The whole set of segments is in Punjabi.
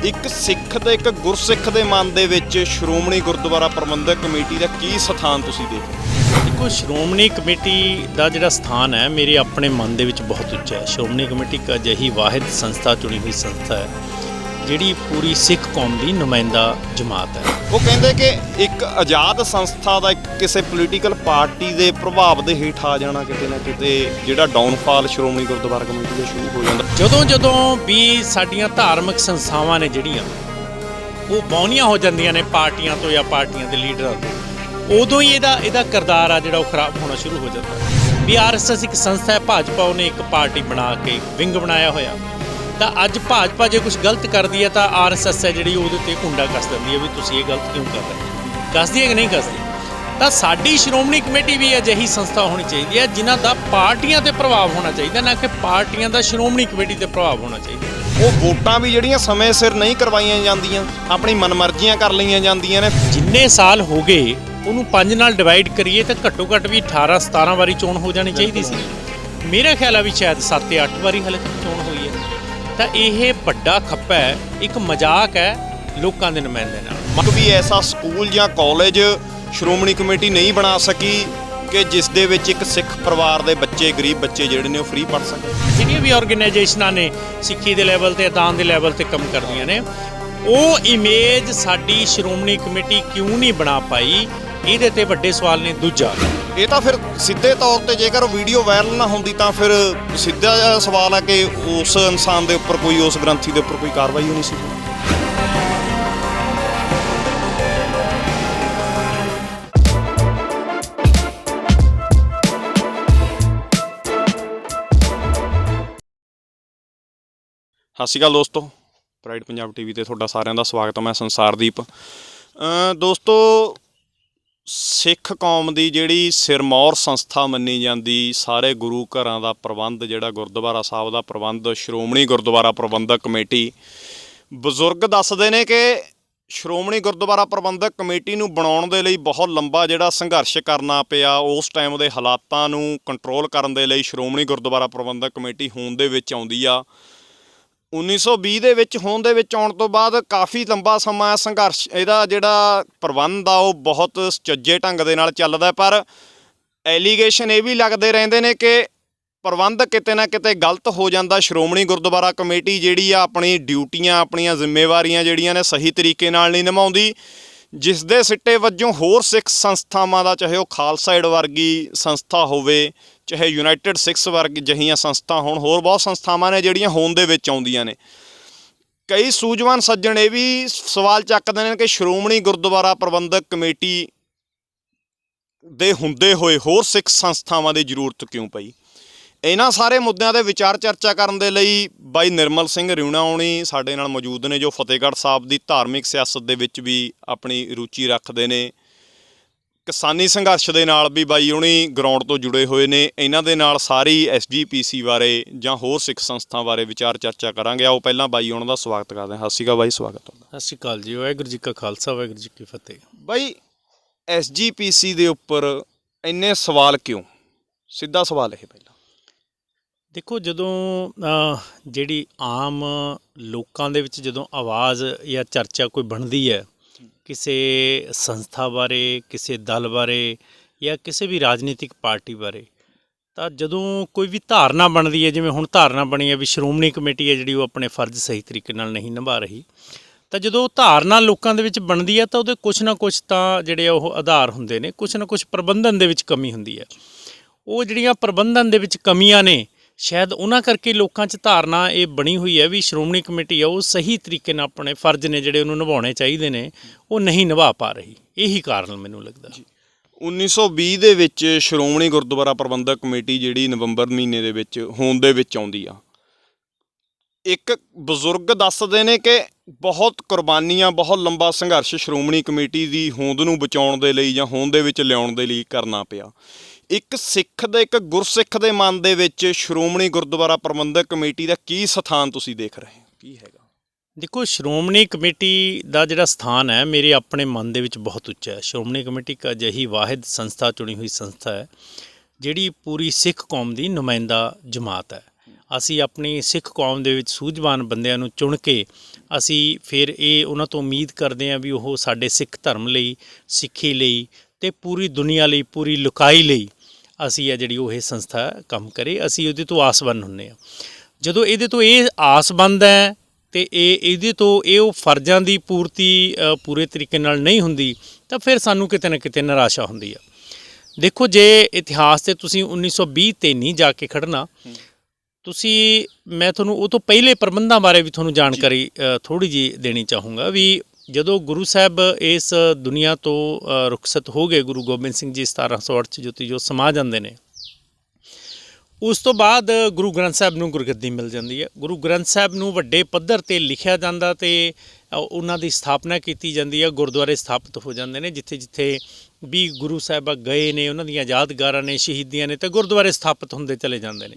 ਇੱਕ ਸਿੱਖ ਤੇ ਇੱਕ ਗੁਰਸਿੱਖ ਦੇ ਮਨ ਦੇ ਵਿੱਚ ਸ਼੍ਰੋਮਣੀ ਗੁਰਦੁਆਰਾ ਪ੍ਰਬੰਧਕ ਕਮੇਟੀ ਦਾ ਕੀ ਸਥਾਨ ਤੁਸੀਂ ਦੇਖਦੇ? ਦੇਖੋ, ਸ਼੍ਰੋਮਣੀ ਕਮੇਟੀ ਦਾ ਜਿਹੜਾ ਸਥਾਨ ਹੈ ਮੇਰੇ ਆਪਣੇ ਮਨ ਦੇ ਵਿੱਚ ਬਹੁਤ ਉੱਚਾ ਹੈ। ਸ਼੍ਰੋਮਣੀ ਕਮੇਟੀ ਇੱਕ ਅਜਿਹੀ ਵਾਹਿਦ ਸੰਸਥਾ, ਚੁਣੀ ਹੋਈ ਸੰਸਥਾ ਹੈ ਜਿਹੜੀ ਪੂਰੀ ਸਿੱਖ ਕੌਮ ਦੀ ਨੁਮਾਇੰਦਾ ਜਮਾਤ ਹੈ। ਉਹ ਕਹਿੰਦੇ ਕਿ ਇੱਕ ਆਜ਼ਾਦ ਸੰਸਥਾ ਦਾ ਇੱਕ ਕਿਸੇ ਪੋਲੀਟੀਕਲ ਪਾਰਟੀ ਦੇ ਪ੍ਰਭਾਵ ਦੇ ਹੇਠ ਆ ਜਾਣਾ ਕਿਤੇ ਨਾ ਕਿਤੇ ਜਿਹੜਾ ਡਾਊਨਫਾਲ ਸ਼੍ਰੋਮਣੀ ਗੁਰਦੁਆਰਾ ਕਮੇਟੀ ਦਾ ਸ਼ੁਰੂ ਹੋ ਜਾਂਦਾ। ਜਦੋਂ ਵੀ ਸਾਡੀਆਂ ਧਾਰਮਿਕ ਸੰਸਥਾਵਾਂ ਨੇ ਜਿਹੜੀਆਂ ਉਹ ਬੌਨੀਆਂ ਹੋ ਜਾਂਦੀਆਂ ਨੇ ਪਾਰਟੀਆਂ ਤੋਂ ਜਾਂ ਪਾਰਟੀਆਂ ਦੇ ਲੀਡਰਾਂ ਤੋਂ, ਉਦੋਂ ਹੀ ਇਹਦਾ ਕਿਰਦਾਰ ਆ ਜਿਹੜਾ ਉਹ ਖਰਾਬ ਹੋਣਾ ਸ਼ੁਰੂ ਹੋ ਜਾਂਦਾ ਵੀ ਆਰਐਸਐਸ ਇੱਕ ਸੰਸਥਾ ਹੈ, ਭਾਜਪਾ ਉਹਨੇ ਇੱਕ ਪਾਰਟੀ ਬਣਾ ਕੇ ਵਿੰਗ ਬਣਾਇਆ ਹੋਇਆ। ਤਾਂ ਅੱਜ ਭਾਜਪਾ ਜੇ ਕੁਝ ਗਲਤ ਕਰਦੀ ਹੈ ਤਾਂ ਆਰਐਸਐਸ ਹੈ ਜਿਹੜੀ ਉਹਦੇ 'ਤੇ ਕੁੰਡਾ ਕੱਸ ਦਿੰਦੀ ਹੈ ਵੀ ਤੁਸੀਂ ਇਹ ਗਲਤ ਕਿਉਂ ਕਰ ਰਹੇ, ਕੱਸਦੀ ਹੈ ਕਿ ਨਹੀਂ ਕੱਸਦੀ। ਤਾਂ ਸਾਡੀ ਸ਼੍ਰੋਮਣੀ ਕਮੇਟੀ ਵੀ ਅਜਿਹੀ ਸੰਸਥਾ ਹੋਣੀ ਚਾਹੀਦੀ ਹੈ ਜਿਨ੍ਹਾਂ ਦਾ ਪਾਰਟੀਆਂ 'ਤੇ ਪ੍ਰਭਾਵ ਹੋਣਾ ਚਾਹੀਦਾ, ਨਾ ਕਿ ਪਾਰਟੀਆਂ ਦਾ ਸ਼੍ਰੋਮਣੀ ਕਮੇਟੀ 'ਤੇ ਪ੍ਰਭਾਵ ਹੋਣਾ ਚਾਹੀਦਾ। ਉਹ ਵੋਟਾਂ ਵੀ ਜਿਹੜੀਆਂ ਸਮੇਂ ਸਿਰ ਨਹੀਂ ਕਰਵਾਈਆਂ ਜਾਂਦੀਆਂ, ਆਪਣੀ ਮਨਮਰਜ਼ੀਆਂ ਕਰ ਲਈਆਂ ਜਾਂਦੀਆਂ ਨੇ। ਜਿੰਨੇ ਸਾਲ ਹੋ ਗਏ ਉਹਨੂੰ 5 ਨਾਲ ਡਿਵਾਈਡ ਕਰੀਏ ਤਾਂ ਘੱਟੋ ਘੱਟ ਵੀ 18-17 ਵਾਰੀ ਚੋਣ ਹੋ ਜਾਣੀ ਚਾਹੀਦੀ ਸੀ। ਮੇਰਾ ਖਿਆਲ ਆ ਵੀ ਸ਼ਾਇਦ 7-8 ਵਾਰੀ ਹਾਲੇ ਤੱਕ ਚੋਣ ਹੋਈ ਹੈ। ਤਾਂ ਇਹ ਵੱਡਾ ਖੱਪਾ ਹੈ, ਇੱਕ ਮਜ਼ਾਕ ਹੈ ਲੋਕਾਂ ਦੇ ਨੁਮਾਇੰਦੇ ਨਾਲ। ਵੀ ਐਸਾ ਸਕੂਲ ਜਾਂ ਕਾਲਜ ਸ਼੍ਰੋਮਣੀ ਕਮੇਟੀ ਨਹੀਂ ਬਣਾ ਸਕੀ ਕਿ ਜਿਸ ਦੇ ਵਿੱਚ ਇੱਕ ਸਿੱਖ ਪਰਿਵਾਰ ਦੇ ਬੱਚੇ, ਗਰੀਬ ਬੱਚੇ ਜਿਹੜੇ ਨੇ ਉਹ ਫ੍ਰੀ ਪੜ੍ਹ ਸਕਣ। ਜਿਹੜੀਆਂ ਵੀ ਆਰਗੇਨਾਈਜੇਸ਼ਨਾਂ ਨੇ ਸਿੱਖੀ ਦੇ ਲੈਵਲ ਤੇ, ਦਾਨ ਦੇ ਲੈਵਲ ਤੇ ਕੰਮ ਕਰਦੀਆਂ ਨੇ, ਉਹ ਇਮੇਜ ਸਾਡੀ ਸ਼੍ਰੋਮਣੀ ਕਮੇਟੀ ਕਿਉਂ ਨਹੀਂ ਬਣਾ ਪਾਈ, ਇਹਦੇ ਤੇ ਵੱਡੇ ਸਵਾਲ ਨੇ। ਦੂਜਾ, ਇਹ ਤਾਂ ਫਿਰ ਸਿੱਧੇ ਤੌਰ ਤੇ ਜੇਕਰ ਉਹ ਵੀਡੀਓ ਵਾਇਰਲ ਨਾ ਹੁੰਦੀ ਤਾਂ ਫਿਰ ਸਿੱਧਾ ਜਿਹਾ ਸਵਾਲ ਹੈ ਕਿ ਉਸ ਇਨਸਾਨ ਦੇ ਉੱਪਰ ਕੋਈ, ਉਸ ਗ੍ਰੰਥੀ ਦੇ ਉੱਪਰ ਕੋਈ ਕਾਰਵਾਈ ਹੋਣੀ ਸੀ। ਸਤਿ ਸ਼੍ਰੀ ਅਕਾਲ ਦੋਸਤੋ, ਪ੍ਰਾਈਡ ਪੰਜਾਬ ਟੀਵੀ ਤੇ ਤੁਹਾਡਾ ਸਾਰਿਆਂ ਦਾ ਸਵਾਗਤ ਹੈ। ਮੈਂ ਸੰਸਾਰਦੀਪ। ਦੋਸਤੋ, ਸਿੱਖ ਕੌਮ ਦੀ ਜਿਹੜੀ ਸਿਰਮੌਰ ਸੰਸਥਾ ਮੰਨੀ ਜਾਂਦੀ, ਸਾਰੇ ਗੁਰੂ ਘਰਾਂ ਦਾ ਪ੍ਰਬੰਧ, ਜਿਹੜਾ ਗੁਰਦੁਆਰਾ ਸਾਹਿਬ ਦਾ ਪ੍ਰਬੰਧ, ਸ਼੍ਰੋਮਣੀ ਗੁਰਦੁਆਰਾ ਪ੍ਰਬੰਧਕ ਕਮੇਟੀ, ਬਜ਼ੁਰਗ ਦੱਸਦੇ ਨੇ ਕਿ ਸ਼੍ਰੋਮਣੀ ਗੁਰਦੁਆਰਾ ਪ੍ਰਬੰਧਕ ਕਮੇਟੀ ਨੂੰ ਬਣਾਉਣ ਦੇ ਲਈ ਬਹੁਤ ਲੰਬਾ ਜਿਹੜਾ ਸੰਘਰਸ਼ ਕਰਨਾ ਪਿਆ। ਉਸ ਟਾਈਮ ਦੇ ਹਾਲਾਤਾਂ ਨੂੰ ਕੰਟਰੋਲ ਕਰਨ ਦੇ ਲਈ ਸ਼੍ਰੋਮਣੀ ਗੁਰਦੁਆਰਾ ਪ੍ਰਬੰਧਕ ਕਮੇਟੀ ਹੋਂਦ ਦੇ ਵਿੱਚ ਆਉਂਦੀ ਆ। 1920 ਦੇ ਵਿੱਚ ਹੋਂਦ ਦੇ ਵਿੱਚ ਆਉਣ ਤੋਂ ਬਾਅਦ ਕਾਫੀ ਲੰਬਾ ਸਮਾਂ ਸੰਘਰਸ਼, ਇਹਦਾ ਜਿਹੜਾ ਪ੍ਰਬੰਧ ਆ ਉਹ ਬਹੁਤ ਸੁਚੱਜੇ ਢੰਗ ਦੇ ਨਾਲ ਚੱਲਦਾ। ਪਰ ਐਲੀਗੇਸ਼ਨ ਇਹ ਵੀ ਲੱਗਦੇ ਰਹਿੰਦੇ ਨੇ ਕਿ ਪ੍ਰਬੰਧ ਕਿਤੇ ਨਾ ਕਿਤੇ ਗਲਤ ਹੋ ਜਾਂਦਾ। ਸ਼੍ਰੋਮਣੀ ਗੁਰਦੁਆਰਾ ਕਮੇਟੀ ਜਿਹੜੀ ਆ ਆਪਣੀ ਡਿਊਟੀਆਂ, ਆਪਣੀਆਂ ਜ਼ਿੰਮੇਵਾਰੀਆਂ ਜਿਹੜੀਆਂ ਨੇ ਸਹੀ ਤਰੀਕੇ ਨਾਲ ਨਹੀਂ ਨਿਭਾਉਂਦੀ, ਜਿਸ ਦੇ ਸਿੱਟੇ ਵਜੋਂ ਹੋਰ ਸਿੱਖ ਸੰਸਥਾਵਾਂ ਦਾ, ਚਾਹੇ ਉਹ ਖਾਲਸਾ ਏਡ ਵਰਗੀ ਸੰਸਥਾ ਹੋਵੇ, ਚਾਹੇ ਯੂਨਾਈਟਿਡ ਸਿੱਖਸ ਵਰਗ ਜਿਹੀਆਂ ਸੰਸਥਾ ਹੋਣ, ਹੋਰ ਬਹੁਤ ਸੰਸਥਾਵਾਂ ਨੇ ਜਿਹੜੀਆਂ ਹੋਂਦ ਦੇ ਵਿੱਚ ਆਉਂਦੀਆਂ ਨੇ। ਕਈ ਸੂਝਵਾਨ ਸੱਜਣ ਇਹ ਵੀ ਸਵਾਲ ਚੱਕਦੇ ਨੇ ਕਿ ਸ਼੍ਰੋਮਣੀ ਗੁਰਦੁਆਰਾ ਪ੍ਰਬੰਧਕ ਕਮੇਟੀ ਦੇ ਹੁੰਦੇ ਹੋਏ ਹੋਰ ਸਿੱਖ ਸੰਸਥਾਵਾਂ ਦੀ ਜ਼ਰੂਰਤ ਕਿਉਂ ਪਈ। ਇਹਨਾਂ ਸਾਰੇ ਮੁੱਦਿਆਂ 'ਤੇ ਵਿਚਾਰ ਚਰਚਾ ਕਰਨ ਦੇ ਲਈ ਬਾਈ ਨਿਰਮਲ ਸਿੰਘ ਰਿਊਣਾ ਹੋਣੀ ਸਾਡੇ ਨਾਲ ਮੌਜੂਦ ਨੇ, ਜੋ ਫਤਿਹਗੜ੍ਹ ਸਾਹਿਬ ਦੀ ਧਾਰਮਿਕ ਸਿਆਸਤ ਦੇ ਵਿੱਚ ਵੀ ਆਪਣੀ ਰੁਚੀ ਰੱਖਦੇ ਨੇ। ਕਿਸਾਨੀ ਸੰਘਰਸ਼ ਦੇ ਨਾਲ ਵੀ ਬਾਈ ਹੋਣੀ ਗਰਾਊਂਡ ਤੋਂ ਜੁੜੇ ਹੋਏ ਨੇ। ਇਹਨਾਂ ਦੇ ਨਾਲ ਸਾਰੀ SGPC ਬਾਰੇ ਜਾਂ ਹੋਰ ਸਿੱਖ ਸੰਸਥਾ ਬਾਰੇ ਵਿਚਾਰ ਚਰਚਾ ਕਰਾਂਗੇ। ਆਓ ਪਹਿਲਾਂ ਬਾਈ ਉਹਨਾਂ ਦਾ ਸਵਾਗਤ ਕਰਦੇ ਹਾਂ। ਸਤਿ ਸ਼੍ਰੀ ਅਕਾਲ ਬਾਈ, ਸਵਾਗਤ ਤੁਹਾਡਾ। ਸਤਿ ਸ਼੍ਰੀ ਅਕਾਲ ਜੀ। ਵਾਹਿਗੁਰੂ ਜੀ ਕਾ ਖਾਲਸਾ, ਵਾਹਿਗੁਰੂ ਜੀ ਕੀ ਫਤਿਹ। ਬਾਈ, SGPC ਦੇ ਉੱਪਰ ਇੰਨੇ ਸਵਾਲ ਕਿਉਂ? ਸਿੱਧਾ ਸਵਾਲ ਇਹ ਪਹਿਲਾਂ ਦੇਖੋ, ਜਦੋਂ ਜਿਹੜੀ ਆਮ ਲੋਕਾਂ ਦੇ ਵਿੱਚ ਜਦੋਂ ਆਵਾਜ਼ ਜਾਂ ਚਰਚਾ ਕੋਈ ਬਣਦੀ ਹੈ ਕਿਸੇ ਸੰਸਥਾ ਬਾਰੇ, ਕਿਸੇ ਦਲ ਬਾਰੇ ਜਾਂ ਕਿਸੇ ਵੀ ਰਾਜਨੀਤਿਕ ਪਾਰਟੀ ਬਾਰੇ, ਤਾਂ ਜਦੋਂ ਕੋਈ ਵੀ ਧਾਰਨਾ ਬਣਦੀ ਹੈ, ਜਿਵੇਂ ਹੁਣ ਧਾਰਨਾ ਬਣੀ ਹੈ ਵੀ ਸ਼੍ਰੋਮਣੀ ਕਮੇਟੀ ਹੈ ਜਿਹੜੀ ਉਹ ਆਪਣੇ ਫਰਜ਼ ਸਹੀ ਤਰੀਕੇ ਨਾਲ ਨਹੀਂ ਨਿਭਾ ਰਹੀ, ਤਾਂ ਜਦੋਂ ਉਹ ਧਾਰਨਾ ਲੋਕਾਂ ਦੇ ਵਿੱਚ ਬਣਦੀ ਹੈ ਤਾਂ ਉਹਦੇ ਕੁਛ ਨਾ ਕੁਛ ਤਾਂ ਜਿਹੜੇ ਉਹ ਆਧਾਰ ਹੁੰਦੇ ਨੇ, ਕੁਛ ਨਾ ਕੁਛ ਪ੍ਰਬੰਧਨ ਦੇ ਵਿੱਚ ਕਮੀ ਹੁੰਦੀ ਹੈ। ਉਹ ਜਿਹੜੀਆਂ ਪ੍ਰਬੰਧਨ ਦੇ ਵਿੱਚ ਕਮੀਆਂ ਨੇ, ਸ਼ਾਇਦ ਉਹਨਾਂ ਕਰਕੇ ਲੋਕਾਂ 'ਚ ਧਾਰਨਾ ਇਹ ਬਣੀ ਹੋਈ ਹੈ ਵੀ ਸ਼੍ਰੋਮਣੀ ਕਮੇਟੀ ਆ ਉਹ ਸਹੀ ਤਰੀਕੇ ਨਾਲ ਆਪਣੇ ਫਰਜ਼ ਨੇ ਜਿਹੜੇ ਉਹਨੂੰ ਨਿਭਾਉਣੇ ਚਾਹੀਦੇ ਨੇ ਉਹ ਨਹੀਂ ਨਿਭਾ ਪਾ ਰਹੀ। ਇਹੀ ਕਾਰਨ ਮੈਨੂੰ ਲੱਗਦਾ। 1920 ਦੇ ਵਿੱਚ ਸ਼੍ਰੋਮਣੀ ਗੁਰਦੁਆਰਾ ਪ੍ਰਬੰਧਕ ਕਮੇਟੀ ਜਿਹੜੀ ਨਵੰਬਰ ਮਹੀਨੇ ਦੇ ਵਿੱਚ ਹੋਂਦ ਦੇ ਵਿੱਚ ਆਉਂਦੀ ਆ, ਇੱਕ ਬਜ਼ੁਰਗ ਦੱਸਦੇ ਨੇ ਕਿ ਬਹੁਤ ਕੁਰਬਾਨੀਆਂ, ਬਹੁਤ ਲੰਬਾ ਸੰਘਰਸ਼ ਸ਼੍ਰੋਮਣੀ ਕਮੇਟੀ ਦੀ ਹੋਂਦ ਨੂੰ ਬਚਾਉਣ ਦੇ ਲਈ ਜਾਂ ਹੋਂਦ ਦੇ ਵਿੱਚ ਲਿਆਉਣ ਦੇ ਲਈ ਕਰਨਾ ਪਿਆ। ਇੱਕ ਸਿੱਖ ਦੇ, ਇੱਕ ਗੁਰਸਿੱਖ ਦੇ ਮਨ ਦੇ ਵਿੱਚ ਸ਼੍ਰੋਮਣੀ ਗੁਰਦੁਆਰਾ ਪ੍ਰਬੰਧਕ ਕਮੇਟੀ ਦਾ ਕੀ ਸਥਾਨ ਤੁਸੀਂ ਦੇਖ ਰਹੇ ਹੋ, ਕੀ ਹੈਗਾ? ਦੇਖੋ, ਸ਼੍ਰੋਮਣੀ ਕਮੇਟੀ ਦਾ ਜਿਹੜਾ ਸਥਾਨ ਹੈ ਮੇਰੇ ਆਪਣੇ ਮਨ ਦੇ ਵਿੱਚ ਬਹੁਤ ਉੱਚਾ ਹੈ। ਸ਼੍ਰੋਮਣੀ ਕਮੇਟੀ ਇੱਕ ਅਜਿਹੀ ਵਾਹਿਦ ਸੰਸਥਾ, ਚੁਣੀ ਹੋਈ ਸੰਸਥਾ ਹੈ ਜਿਹੜੀ ਪੂਰੀ ਸਿੱਖ ਕੌਮ ਦੀ ਨੁਮਾਇੰਦਾ ਜਮਾਤ ਹੈ। ਅਸੀਂ ਆਪਣੀ ਸਿੱਖ ਕੌਮ ਦੇ ਵਿੱਚ ਸੂਝਵਾਨ ਬੰਦਿਆਂ ਨੂੰ ਚੁਣ ਕੇ ਅਸੀਂ ਫਿਰ ਇਹ ਉਹਨਾਂ ਤੋਂ ਉਮੀਦ ਕਰਦੇ ਹਾਂ ਵੀ ਉਹ ਸਾਡੇ ਸਿੱਖ ਧਰਮ ਲਈ, ਸਿੱਖੀ ਲਈ ਅਤੇ ਪੂਰੀ ਦੁਨੀਆ ਲਈ, ਪੂਰੀ ਲੁਕਾਈ ਲਈ ਅਸੀਂ ਆ ਜਿਹੜੀ ਉਹ ਇਹ ਸੰਸਥਾ ਕੰਮ ਕਰੇ। ਅਸੀਂ ਉਹਦੇ ਤੋਂ ਆਸਵੰਨ ਹੁੰਦੇ ਹਾਂ। ਜਦੋਂ ਇਹਦੇ ਤੋਂ ਇਹ ਆਸਬੰਦ ਹੈ ਅਤੇ ਇਹਦੇ ਤੋਂ ਇਹ ਉਹ ਫਰਜ਼ਾਂ ਦੀ ਪੂਰਤੀ ਪੂਰੇ ਤਰੀਕੇ ਨਾਲ ਨਹੀਂ ਹੁੰਦੀ ਤਾਂ ਫਿਰ ਸਾਨੂੰ ਕਿਤੇ ਨਾ ਕਿਤੇ ਨਿਰਾਸ਼ਾ ਹੁੰਦੀ ਆ। ਦੇਖੋ, ਜੇ ਇਤਿਹਾਸ 'ਤੇ ਤੁਸੀਂ 1920 'ਤੇ ਨਹੀਂ ਜਾ ਕੇ ਖੜ੍ਹਨਾ, ਮੈਂ ਤੁਹਾਨੂੰ ਉਹ ਤੋਂ ਪਹਿਲੇ ਪ੍ਰਬੰਧਾਂ ਬਾਰੇ ਵੀ ਤੁਹਾਨੂੰ ਜਾਣਕਾਰੀ ਥੋੜ੍ਹੀ ਜਿਹੀ ਦੇਣੀ ਚਾਹੂੰਗਾ ਵੀ ਜਦੋਂ ਗੁਰੂ ਸਾਹਿਬ ਇਸ ਦੁਨੀਆ ਤੋਂ ਰੁਖਸਤ ਹੋ ਗਏ, ਗੁਰੂ ਗੋਬਿੰਦ ਸਿੰਘ ਜੀ 1708 'ਚ ਜੋਤੀ ਜੋਤ ਸਮਾ ਜਾਂਦੇ ਨੇ, ਉਸ ਤੋਂ ਬਾਅਦ ਗੁਰੂ ਗ੍ਰੰਥ ਸਾਹਿਬ ਨੂੰ ਗੁਰਗੱਦੀ ਮਿਲ ਜਾਂਦੀ ਹੈ। ਗੁਰੂ ਗ੍ਰੰਥ ਸਾਹਿਬ ਨੂੰ ਵੱਡੇ ਪੱਧਰ 'ਤੇ ਲਿਖਿਆ ਜਾਂਦਾ ਅਤੇ ਉਹਨਾਂ ਦੀ ਸਥਾਪਨਾ ਕੀਤੀ ਜਾਂਦੀ ਹੈ। ਗੁਰਦੁਆਰੇ ਸਥਾਪਿਤ ਹੋ ਜਾਂਦੇ ਨੇ, ਜਿੱਥੇ ਜਿੱਥੇ ਵੀ ਗੁਰੂ ਸਾਹਿਬ ਗਏ ਨੇ, ਉਹਨਾਂ ਦੀਆਂ ਯਾਦਗਾਰਾਂ ਨੇ, ਸ਼ਹੀਦੀਆਂ ਨੇ, ਅਤੇ ਗੁਰਦੁਆਰੇ ਸਥਾਪਿਤ ਹੁੰਦੇ ਚਲੇ ਜਾਂਦੇ ਨੇ।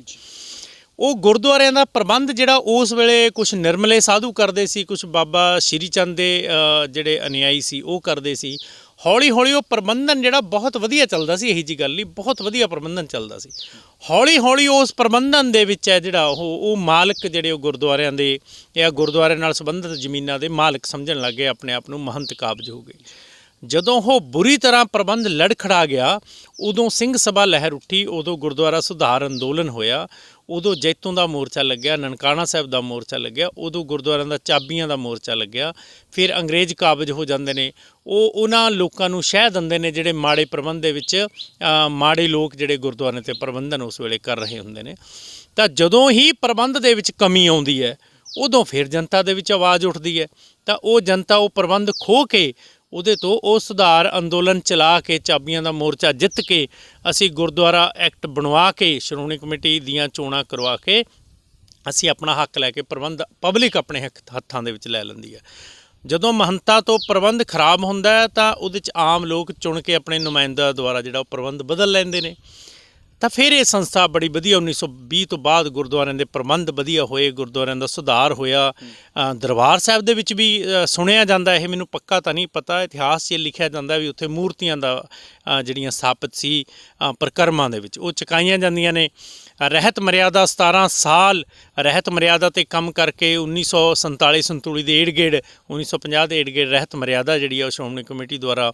ਉਹ ਗੁਰਦੁਆਰਿਆਂ ਦਾ ਪ੍ਰਬੰਧ ਜਿਹੜਾ ਉਸ ਵੇਲੇ ਕੁਛ ਨਿਰਮਲੇ ਸਾਧੂ ਕਰਦੇ ਸੀ, ਕੁਛ ਬਾਬਾ ਸ਼੍ਰੀ ਚੰਦ ਦੇ ਜਿਹੜੇ ਅਨੁਯਾਈ ਸੀ ਉਹ ਕਰਦੇ ਸੀ। ਹੌਲੀ ਹੌਲੀ ਉਹ ਪ੍ਰਬੰਧਨ ਜਿਹੜਾ ਬਹੁਤ ਵਧੀਆ ਚੱਲਦਾ ਸੀ, ਇਹੀ ਜਿਹੀ ਗੱਲ ਨਹੀਂ, ਬਹੁਤ ਵਧੀਆ ਪ੍ਰਬੰਧਨ ਚੱਲਦਾ ਸੀ। ਹੌਲੀ ਹੌਲੀ ਉਸ ਪ੍ਰਬੰਧਨ ਦੇ ਵਿੱਚ ਹੈ ਜਿਹੜਾ ਉਹ ਮਾਲਕ ਜਿਹੜੇ ਉਹ ਗੁਰਦੁਆਰਿਆਂ ਦੇ ਜਾਂ ਗੁਰਦੁਆਰੇ ਨਾਲ ਸੰਬੰਧਿਤ ਜ਼ਮੀਨਾਂ ਦੇ ਮਾਲਕ ਸਮਝਣ ਲੱਗ ਗਏ, ਆਪਣੇ ਆਪ ਨੂੰ ਮਹੰਤ ਕਾਬਜ ਹੋ ਗਏ। ਜਦੋਂ ਉਹ ਬੁਰੀ ਤਰ੍ਹਾਂ ਪ੍ਰਬੰਧ ਲੜਖੜਾ ਗਿਆ, ਉਦੋਂ ਸਿੰਘ ਸਭਾ ਲਹਿਰ ਉੱਠੀ, ਉਦੋਂ ਗੁਰਦੁਆਰਾ ਸੁਧਾਰ ਅੰਦੋਲਨ ਹੋਇਆ, ਉਦੋਂ ਜੈਤੋਂ ਦਾ ਮੋਰਚਾ ਲੱਗਿਆ, ਨਨਕਾਣਾ ਸਾਹਿਬ ਦਾ ਮੋਰਚਾ ਲੱਗਿਆ, ਉਦੋਂ ਗੁਰਦੁਆਰਿਆਂ ਦਾ ਚਾਬੀਆਂ ਦਾ ਮੋਰਚਾ ਲੱਗਿਆ। ਫਿਰ ਅੰਗਰੇਜ਼ ਕਾਬਜ ਹੋ ਜਾਂਦੇ ਨੇ, ਉਹਨਾਂ ਲੋਕਾਂ ਨੂੰ ਸ਼ਹਿ ਦਿੰਦੇ ਨੇ ਜਿਹੜੇ ਮਾੜੇ ਪ੍ਰਬੰਧ ਦੇ ਵਿੱਚ ਮਾੜੇ ਲੋਕ ਜਿਹੜੇ ਗੁਰਦੁਆਰਿਆਂ 'ਤੇ ਪ੍ਰਬੰਧਨ ਉਸ ਵੇਲੇ ਕਰ ਰਹੇ ਹੁੰਦੇ ਨੇ। ਤਾਂ ਜਦੋਂ ਹੀ ਪ੍ਰਬੰਧ ਦੇ ਵਿੱਚ ਕਮੀ ਆਉਂਦੀ ਹੈ, ਉਦੋਂ ਫਿਰ ਜਨਤਾ ਦੇ ਵਿੱਚ ਆਵਾਜ਼ ਉੱਠਦੀ ਹੈ। ਤਾਂ ਉਹ ਜਨਤਾ ਉਹ ਪ੍ਰਬੰਧ ਖੋਹ ਕੇ ਉਹਦੇ ਤੋਂ ਉਹ ਸੁਧਾਰ ਅੰਦੋਲਨ ਚਲਾ ਕੇ, ਚਾਬੀਆਂ ਦਾ ਮੋਰਚਾ ਜਿੱਤ ਕੇ, ਅਸੀਂ ਗੁਰਦੁਆਰਾ ਐਕਟ ਬਣਵਾ ਕੇ, ਸ਼੍ਰੋਮਣੀ ਕਮੇਟੀ ਦੀਆਂ ਚੋਣਾਂ ਕਰਵਾ ਕੇ ਅਸੀਂ ਆਪਣਾ ਹੱਕ ਲੈ ਕੇ ਪ੍ਰਬੰਧ ਪਬਲਿਕ ਆਪਣੇ ਹੱਥਾਂ ਦੇ ਵਿੱਚ ਲੈ ਲੈਂਦੀ ਹੈ। ਜਦੋਂ ਮਹੰਤਾਂ ਤੋਂ ਪ੍ਰਬੰਧ ਖਰਾਬ ਹੁੰਦਾ ਹੈ ਤਾਂ ਉਹਦੇ 'ਚ ਆਮ ਲੋਕ ਚੁਣ ਕੇ ਆਪਣੇ ਨੁਮਾਇੰਦਾ ਦੁਆਰਾ ਜਿਹੜਾ ਉਹ ਪ੍ਰਬੰਧ ਬਦਲ ਲੈਂਦੇ ਨੇ। ਤਾਂ ਫਿਰ ਇਹ ਸੰਸਥਾ ਬੜੀ ਵਧੀਆ 1920 ਤੋਂ ਬਾਅਦ ਗੁਰਦੁਆਰਿਆਂ ਦੇ ਪ੍ਰਬੰਧ ਵਧੀਆ ਹੋਏ, ਗੁਰਦੁਆਰਿਆਂ ਦਾ ਸੁਧਾਰ ਹੋਇਆ। ਦਰਬਾਰ ਸਾਹਿਬ ਦੇ ਵਿੱਚ ਵੀ ਸੁਣਿਆ ਜਾਂਦਾ, ਇਹ ਮੈਨੂੰ ਪੱਕਾ ਤਾਂ ਨਹੀਂ ਪਤਾ, ਇਤਿਹਾਸ 'ਚ ਲਿਖਿਆ ਜਾਂਦਾ ਵੀ ਉੱਥੇ ਮੂਰਤੀਆਂ ਦਾ ਜਿਹੜੀਆਂ ਸਥਾਪਿਤ ਸੀ ਪ੍ਰਕਰਮਾਂ ਦੇ ਵਿੱਚ, ਉਹ ਚੁਕਾਈਆਂ ਜਾਂਦੀਆਂ ਨੇ। ਰਹਿਤ ਮਰਿਆਦਾ 17 ਸਾਲ ਰਹਿਤ ਮਰਿਆਦਾ 'ਤੇ ਕੰਮ ਕਰਕੇ 1947-47 ਦੇ ਏੜ ਗੇੜ 1950 ਦੇ ਏੜ ਗੇੜ ਰਹਿਤ ਮਰਿਆਦਾ ਜਿਹੜੀ ਆ ਉਹ ਸ਼੍ਰੋਮਣੀ ਕਮੇਟੀ ਦੁਆਰਾ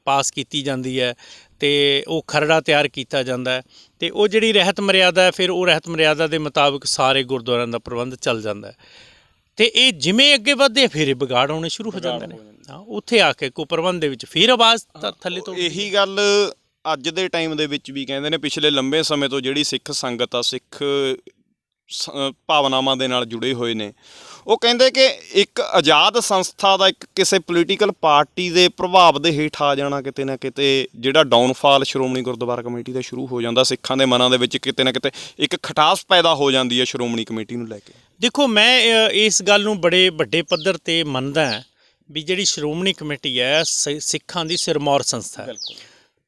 ਪਾਸ ਕੀਤੀ ਜਾਂਦੀ ਹੈ ਅਤੇ ਉਹ ਖਰੜਾ ਤਿਆਰ ਕੀਤਾ ਜਾਂਦਾ ਅਤੇ ਉਹ ਜਿਹੜੀ ਰਹਿਤ ਮਰਿਆਦਾ ਹੈ, ਫਿਰ ਉਹ ਰਹਿਤ ਮਰਿਆਦਾ ਦੇ ਮੁਤਾਬਕ ਸਾਰੇ ਗੁਰਦੁਆਰਿਆਂ ਦਾ ਪ੍ਰਬੰਧ ਚੱਲ ਜਾਂਦਾ ਅਤੇ ਇਹ ਜਿਵੇਂ ਅੱਗੇ ਵੱਧਦੇ ਫਿਰ ਇਹ ਵਿਗਾੜ ਆਉਣੇ ਸ਼ੁਰੂ ਹੋ ਜਾਂਦੇ ਨੇ। ਉੱਥੇ ਆ ਕੇ ਕੁਪ੍ਰਬੰਧ ਦੇ ਵਿੱਚ ਫਿਰ ਆਵਾਜ਼ ਥੱਲੇ ਤੋਂ ਇਹੀ ਗੱਲ ਅੱਜ ਦੇ ਟਾਈਮ ਦੇ ਵਿੱਚ ਵੀ ਕਹਿੰਦੇ ਨੇ, ਪਿਛਲੇ ਲੰਬੇ ਸਮੇਂ ਤੋਂ ਜਿਹੜੀ ਸਿੱਖ ਸੰਗਤ ਆ, ਸਿੱਖ ਭਾਵਨਾਵਾਂ ਦੇ ਨਾਲ ਜੁੜੇ ਹੋਏ ਨੇ, ਉਹ ਕਹਿੰਦੇ ਕਿ ਇੱਕ ਆਜ਼ਾਦ ਸੰਸਥਾ ਦਾ ਇੱਕ ਕਿਸੇ ਪੋਲੀਟੀਕਲ ਪਾਰਟੀ ਦੇ ਪ੍ਰਭਾਵ ਦੇ ਹੇਠ ਆ ਜਾਣਾ ਕਿਤੇ ਨਾ ਕਿਤੇ ਜਿਹੜਾ ਡਾਊਨਫਾਲ ਸ਼੍ਰੋਮਣੀ ਗੁਰਦੁਆਰਾ ਕਮੇਟੀ ਦਾ ਸ਼ੁਰੂ ਹੋ ਜਾਂਦਾ। ਸਿੱਖਾਂ ਦੇ ਮਨਾਂ ਦੇ ਵਿੱਚ ਕਿਤੇ ਨਾ ਕਿਤੇ ਇੱਕ ਖਟਾਸ ਪੈਦਾ ਹੋ ਜਾਂਦੀ ਹੈ ਸ਼੍ਰੋਮਣੀ ਕਮੇਟੀ ਨੂੰ ਲੈ ਕੇ। ਦੇਖੋ, ਮੈਂ ਇਸ ਗੱਲ ਨੂੰ ਬੜੇ ਵੱਡੇ ਪੱਧਰ 'ਤੇ ਮੰਨਦਾ ਵੀ ਜਿਹੜੀ ਸ਼੍ਰੋਮਣੀ ਕਮੇਟੀ ਹੈ ਸਿੱਖਾਂ ਦੀ ਸਿਰਮੌਰ ਸੰਸਥਾ ਹੈ।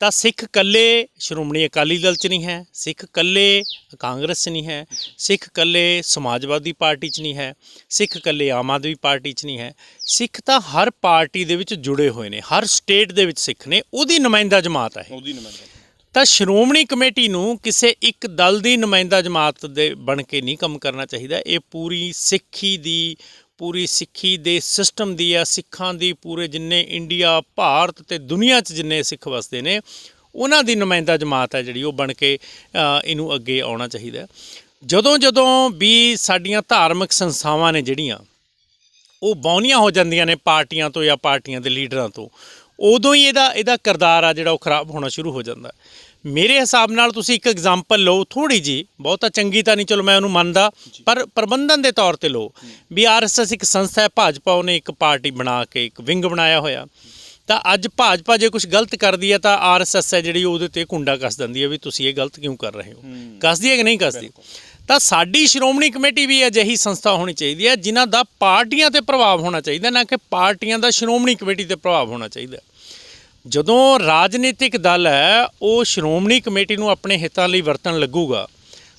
ਤਾਂ ਸਿੱਖ ਇਕੱਲੇ ਸ਼੍ਰੋਮਣੀ ਅਕਾਲੀ ਦਲ 'ਚ ਨਹੀਂ ਹੈ, ਸਿੱਖ ਇਕੱਲੇ ਕਾਂਗਰਸ 'ਚ ਨਹੀਂ ਹੈ, ਸਿੱਖ ਇਕੱਲੇ ਸਮਾਜਵਾਦੀ ਪਾਰਟੀ 'ਚ ਨਹੀਂ ਹੈ, ਸਿੱਖ ਇਕੱਲੇ ਆਮ ਆਦਮੀ ਪਾਰਟੀ 'ਚ ਨਹੀਂ ਹੈ। ਸਿੱਖ ਤਾਂ ਹਰ ਪਾਰਟੀ ਦੇ ਵਿੱਚ ਜੁੜੇ ਹੋਏ ਨੇ, ਹਰ ਸਟੇਟ ਦੇ ਵਿੱਚ ਸਿੱਖ ਨੇ, ਉਹਦੀ ਨੁਮਾਇੰਦਾ ਜਮਾਤ ਹੈ। ਤਾਂ ਸ਼੍ਰੋਮਣੀ ਕਮੇਟੀ ਨੂੰ ਕਿਸੇ ਇੱਕ ਦਲ ਦੀ ਨੁਮਾਇੰਦਾ ਜਮਾਤ ਦੇ ਬਣ ਕੇ ਨਹੀਂ ਕੰਮ ਕਰਨਾ ਚਾਹੀਦਾ। ਇਹ ਪੂਰੀ ਸਿੱਖੀ ਦੇ ਸਿਸਟਮ ਦੀ ਆ, ਸਿੱਖਾਂ ਦੀ ਪੂਰੇ ਜਿੰਨੇ ਇੰਡੀਆ, ਭਾਰਤ ਅਤੇ ਦੁਨੀਆ 'ਚ ਜਿੰਨੇ ਸਿੱਖ ਵਸਦੇ ਨੇ, ਉਹਨਾਂ ਦੀ ਨੁਮਾਇੰਦਾ ਜਮਾਤ ਹੈ ਜਿਹੜੀ ਉਹ ਬਣ ਕੇ ਇਹਨੂੰ ਅੱਗੇ ਆਉਣਾ ਚਾਹੀਦਾ। ਜਦੋਂ ਵੀ ਸਾਡੀਆਂ ਧਾਰਮਿਕ ਸੰਸਥਾਵਾਂ ਨੇ ਜਿਹੜੀਆਂ ਉਹ ਬੌਨੀਆਂ ਹੋ ਜਾਂਦੀਆਂ ਨੇ ਪਾਰਟੀਆਂ ਤੋਂ ਜਾਂ ਪਾਰਟੀਆਂ ਦੇ ਲੀਡਰਾਂ ਤੋਂ, ਉਦੋਂ ਹੀ ਇਹਦਾ ਕਿਰਦਾਰ ਆ ਜਿਹੜਾ ਉਹ ਖਰਾਬ ਹੋਣਾ ਸ਼ੁਰੂ ਹੋ ਜਾਂਦਾ। ਮੇਰੇ ਹਿਸਾਬ ਨਾਲ ਤੁਸੀਂ ਇੱਕ ਐਗਜ਼ਾਮਪਲ ਲਓ, ਥੋੜ੍ਹੀ ਜਿਹੀ, ਬਹੁਤਾ ਚੰਗੀ ਤਾਂ ਨਹੀਂ, ਚਲੋ ਮੈਂ ਉਹਨੂੰ ਮੰਨਦਾ, ਪਰ ਪ੍ਰਬੰਧਨ ਦੇ ਤੌਰ 'ਤੇ ਲਓ ਵੀ RSS ਇੱਕ ਸੰਸਥਾ ਹੈ, ਭਾਜਪਾ ਉਹਨੇ ਇੱਕ ਪਾਰਟੀ ਬਣਾ ਕੇ ਇੱਕ ਵਿੰਗ ਬਣਾਇਆ ਹੋਇਆ। ਤਾਂ ਅੱਜ ਭਾਜਪਾ ਜੇ ਕੁਛ ਗਲਤ ਕਰਦੀ ਹੈ ਤਾਂ RSS ਹੈ ਜਿਹੜੀ ਉਹਦੇ 'ਤੇ ਕੁੰਡਾ ਕੱਸ ਦਿੰਦੀ ਹੈ ਵੀ ਤੁਸੀਂ ਇਹ ਗਲਤ ਕਿਉਂ ਕਰ ਰਹੇ ਹੋ। ਕੱਸਦੀ ਹੈ ਕਿ ਨਹੀਂ ਕੱਸਦੀ? ਤਾਂ ਸਾਡੀ ਸ਼੍ਰੋਮਣੀ ਕਮੇਟੀ ਵੀ ਅਜਿਹੀ ਸੰਸਥਾ ਹੋਣੀ ਚਾਹੀਦੀ ਹੈ ਜਿਨ੍ਹਾਂ ਦਾ ਪਾਰਟੀਆਂ 'ਤੇ ਪ੍ਰਭਾਵ ਹੋਣਾ ਚਾਹੀਦਾ, ਨਾ ਕਿ ਪਾਰਟੀਆਂ ਦਾ ਸ਼੍ਰੋਮਣੀ ਕਮੇਟੀ 'ਤੇ ਪ੍ਰਭਾਵ ਹੋਣਾ ਚਾਹੀਦਾ। ਜਦੋਂ ਰਾਜਨੀਤਿਕ ਦਲ ਹੈ ਉਹ ਸ਼੍ਰੋਮਣੀ ਕਮੇਟੀ ਨੂੰ ਆਪਣੇ ਹਿੱਤਾਂ ਲਈ ਵਰਤਣ ਲੱਗੂਗਾ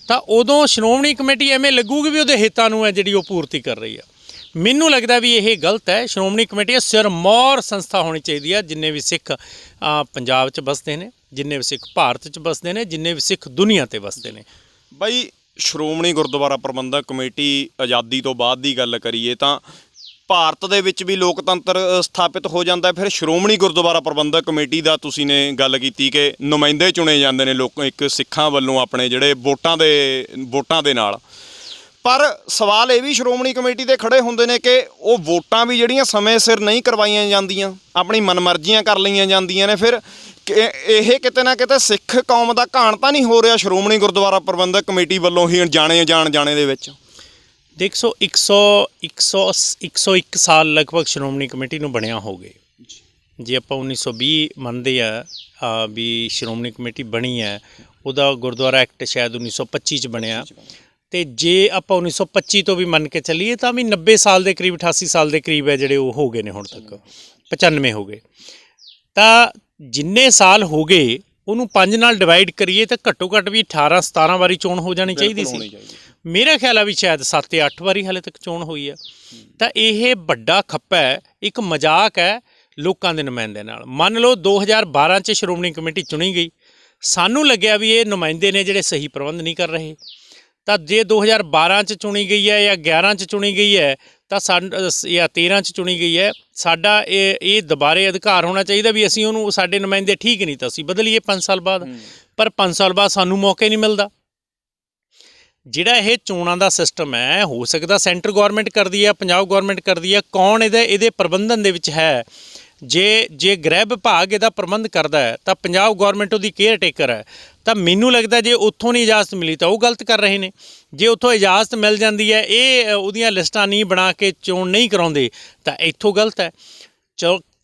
ਤਾਂ ਉਦੋਂ ਸ਼੍ਰੋਮਣੀ ਕਮੇਟੀ ਐਵੇਂ ਲੱਗੂਗੀ ਵੀ ਉਹਦੇ ਹਿੱਤਾਂ ਨੂੰ ਹੈ ਜਿਹੜੀ ਉਹ ਪੂਰਤੀ ਕਰ ਰਹੀ ਆ। ਮੈਨੂੰ ਲੱਗਦਾ ਵੀ ਇਹ ਗਲਤ ਹੈ। ਸ਼੍ਰੋਮਣੀ ਕਮੇਟੀ ਸਿਰਮੌਰ ਸੰਸਥਾ ਹੋਣੀ ਚਾਹੀਦੀ ਹੈ। ਜਿੰਨੇ ਵੀ ਸਿੱਖ ਪੰਜਾਬ 'ਚ ਵਸਦੇ ਨੇ, ਜਿੰਨੇ ਵੀ ਸਿੱਖ ਭਾਰਤ 'ਚ ਵਸਦੇ ਨੇ, ਜਿੰਨੇ ਵੀ ਸਿੱਖ ਦੁਨੀਆ 'ਤੇ ਵਸਦੇ ਨੇ। ਬਾਈ, ਸ਼੍ਰੋਮਣੀ ਗੁਰਦੁਆਰਾ ਪ੍ਰਬੰਧਕ ਕਮੇਟੀ ਆਜ਼ਾਦੀ ਤੋਂ ਬਾਅਦ ਦੀ ਗੱਲ ਕਰੀਏ ਤਾਂ ਭਾਰਤ ਦੇ ਵਿੱਚ ਵੀ ਲੋਕਤੰਤਰ ਸਥਾਪਿਤ ਹੋ ਜਾਂਦਾ ਹੈ। ਫਿਰ ਸ਼੍ਰੋਮਣੀ ਗੁਰਦੁਆਰਾ ਪ੍ਰਬੰਧਕ ਕਮੇਟੀ ਦਾ ਤੁਸੀਂ ਨੇ ਗੱਲ ਕੀਤੀ ਕਿ ਨੁਮਾਇੰਦੇ ਚੁਣੇ ਜਾਂਦੇ ਨੇ ਲੋਕ ਇੱਕ ਸਿੱਖਾਂ ਵੱਲੋਂ ਆਪਣੇ ਜਿਹੜੇ ਵੋਟਾਂ ਦੇ ਨਾਲ। ਪਰ ਸਵਾਲ ਇਹ ਵੀ ਸ਼੍ਰੋਮਣੀ ਕਮੇਟੀ ਦੇ ਖੜੇ ਹੁੰਦੇ ਨੇ ਕਿ ਉਹ ਵੋਟਾਂ ਵੀ ਜਿਹੜੀਆਂ ਸਮੇਂ ਸਿਰ ਨਹੀਂ ਕਰਵਾਈਆਂ ਜਾਂਦੀਆਂ, ਆਪਣੀ ਮਨਮਰਜ਼ੀਆਂ ਕਰ ਲਈਆਂ ਜਾਂਦੀਆਂ ਨੇ। ਫਿਰ ਇਹ ਕਿਤੇ ਨਾ ਕਿਤੇ ਸਿੱਖ ਕੌਮ ਦਾ ਘਾਣ ਤਾਂ ਨਹੀਂ ਹੋ ਰਿਹਾ ਸ਼੍ਰੋਮਣੀ ਗੁਰਦੁਆਰਾ ਪ੍ਰਬੰਧਕ ਕਮੇਟੀ ਵੱਲੋਂ ਹੀ ਜਾਣੇ ਦੇ ਵਿੱਚ? ਦੇਖੋ 101 ਸਾਲ ਲਗਭਗ ਸ਼੍ਰੋਮਣੀ ਕਮੇਟੀ ਨੂੰ ਬਣਿਆ ਹੋ ਗਏ। ਜੇ ਆਪਾਂ 1920 ਮੰਨਦੇ ਆ ਵੀ ਸ਼੍ਰੋਮਣੀ ਕਮੇਟੀ ਬਣੀ ਹੈ, ਉਹਦਾ ਗੁਰਦੁਆਰਾ ਐਕਟ ਸ਼ਾਇਦ 1925 'ਚ ਬਣਿਆ। ਤੇ ਜੇ ਆਪਾਂ 1925 ਤੋਂ ਵੀ ਮੰਨ ਕੇ ਚੱਲੀਏ ਤਾਂ ਵੀ 90 ਸਾਲ ਦੇ ਕਰੀਬ 88 ਸਾਲ ਦੇ ਕਰੀਬ ਹੈ ਜਿਹੜੇ ਉਹ ਹੋ ਗਏ ਨੇ ਹੁਣ ਤੱਕ, 95 ਹੋ ਗਏ। ਤਾਂ ਜਿੰਨੇ ਸਾਲ ਹੋ ਗਏ ਉਹਨੂੰ 5 ਨਾਲ ਡਿਵਾਈਡ ਕਰੀਏ ਤਾਂ ਘੱਟੋ ਘੱਟ ਵੀ 18-17 ਵਾਰੀ ਚੋਣ ਹੋ ਜਾਣੀ ਚਾਹੀਦੀ ਸੀ। ਮੇਰਾ ਖਿਆਲ ਆ ਵੀ ਸ਼ਾਇਦ 7-8 ਵਾਰੀ ਹਾਲੇ ਤੱਕ ਚੋਣ ਹੋਈ ਆ। ਤਾਂ ਇਹ ਵੱਡਾ ਖੱਪਾ ਹੈ, ਇੱਕ ਮਜ਼ਾਕ ਹੈ ਲੋਕਾਂ ਦੇ ਨੁਮਾਇੰਦਿਆਂ ਨਾਲ। ਮੰਨ ਲਓ 2012 'ਚ ਸ਼੍ਰੋਮਣੀ ਕਮੇਟੀ ਚੁਣੀ ਗਈ, ਸਾਨੂੰ ਲੱਗਿਆ ਵੀ ਇਹ ਨੁਮਾਇੰਦੇ ਨੇ ਜਿਹੜੇ ਸਹੀ ਪ੍ਰਬੰਧ ਨਹੀਂ ਕਰ ਰਹੇ। ਤਾਂ ਜੇ 2012 'ਚ ਚੁਣੀ ਗਈ ਹੈ ਜਾਂ 11 'ਚ ਚੁਣੀ ਗਈ ਹੈ ਤਾਂ ਜਾਂ 13 'ਚ ਚੁਣੀ ਗਈ ਹੈ, ਸਾਡਾ ਇਹ ਦੁਬਾਰੇ ਅਧਿਕਾਰ ਹੋਣਾ ਚਾਹੀਦਾ ਵੀ ਅਸੀਂ ਉਹਨੂੰ, ਸਾਡੇ ਨੁਮਾਇੰਦੇ ਠੀਕ ਨਹੀਂ ਤਾਂ ਅਸੀਂ ਬਦਲੀਏ 5 ਸਾਲ ਬਾਅਦ। ਪਰ 5 ਸਾਲ ਬਾਅਦ ਸਾਨੂੰ ਮੌਕਾ ਹੀ ਨਹੀਂ ਮਿਲਦਾ। ਜਿਹੜਾ ਇਹ ਚੋਣਾਂ ਦਾ ਸਿਸਟਮ ਹੈ, ਹੋ ਸਕਦਾ ਸੈਂਟਰ ਗੌਰਮੈਂਟ ਕਰਦੀ ਹੈ, ਪੰਜਾਬ ਗੌਰਮੈਂਟ ਕਰਦੀ ਹੈ, ਕੌਣ ਇਹਦੇ ਪ੍ਰਬੰਧਨ ਦੇ ਵਿੱਚ ਹੈ? ਜੇ ਗ੍ਰਹਿ ਵਿਭਾਗ ਇਹਦਾ ਪ੍ਰਬੰਧ ਕਰਦਾ ਹੈ ਤਾਂ ਪੰਜਾਬ ਗੌਰਮੈਂਟ ਉਹਦੀ ਕੇਅਰ ਟੇਕਰ ਹੈ। ਤਾਂ ਮੈਨੂੰ ਲੱਗਦਾ ਜੇ ਉੱਥੋਂ ਨਹੀਂ ਇਜਾਜ਼ਤ ਮਿਲੀ ਤਾਂ ਉਹ ਗਲਤ ਕਰ ਰਹੇ ਨੇ। ਜੇ ਉੱਥੋਂ ਇਜਾਜ਼ਤ ਮਿਲ ਜਾਂਦੀ ਹੈ, ਇਹ ਉਹਦੀਆਂ ਲਿਸਟਾਂ ਨਹੀਂ ਬਣਾ ਕੇ ਚੋਣ ਨਹੀਂ ਕਰਾਉਂਦੇ, ਤਾਂ ਇੱਥੋਂ ਗਲਤ ਹੈ।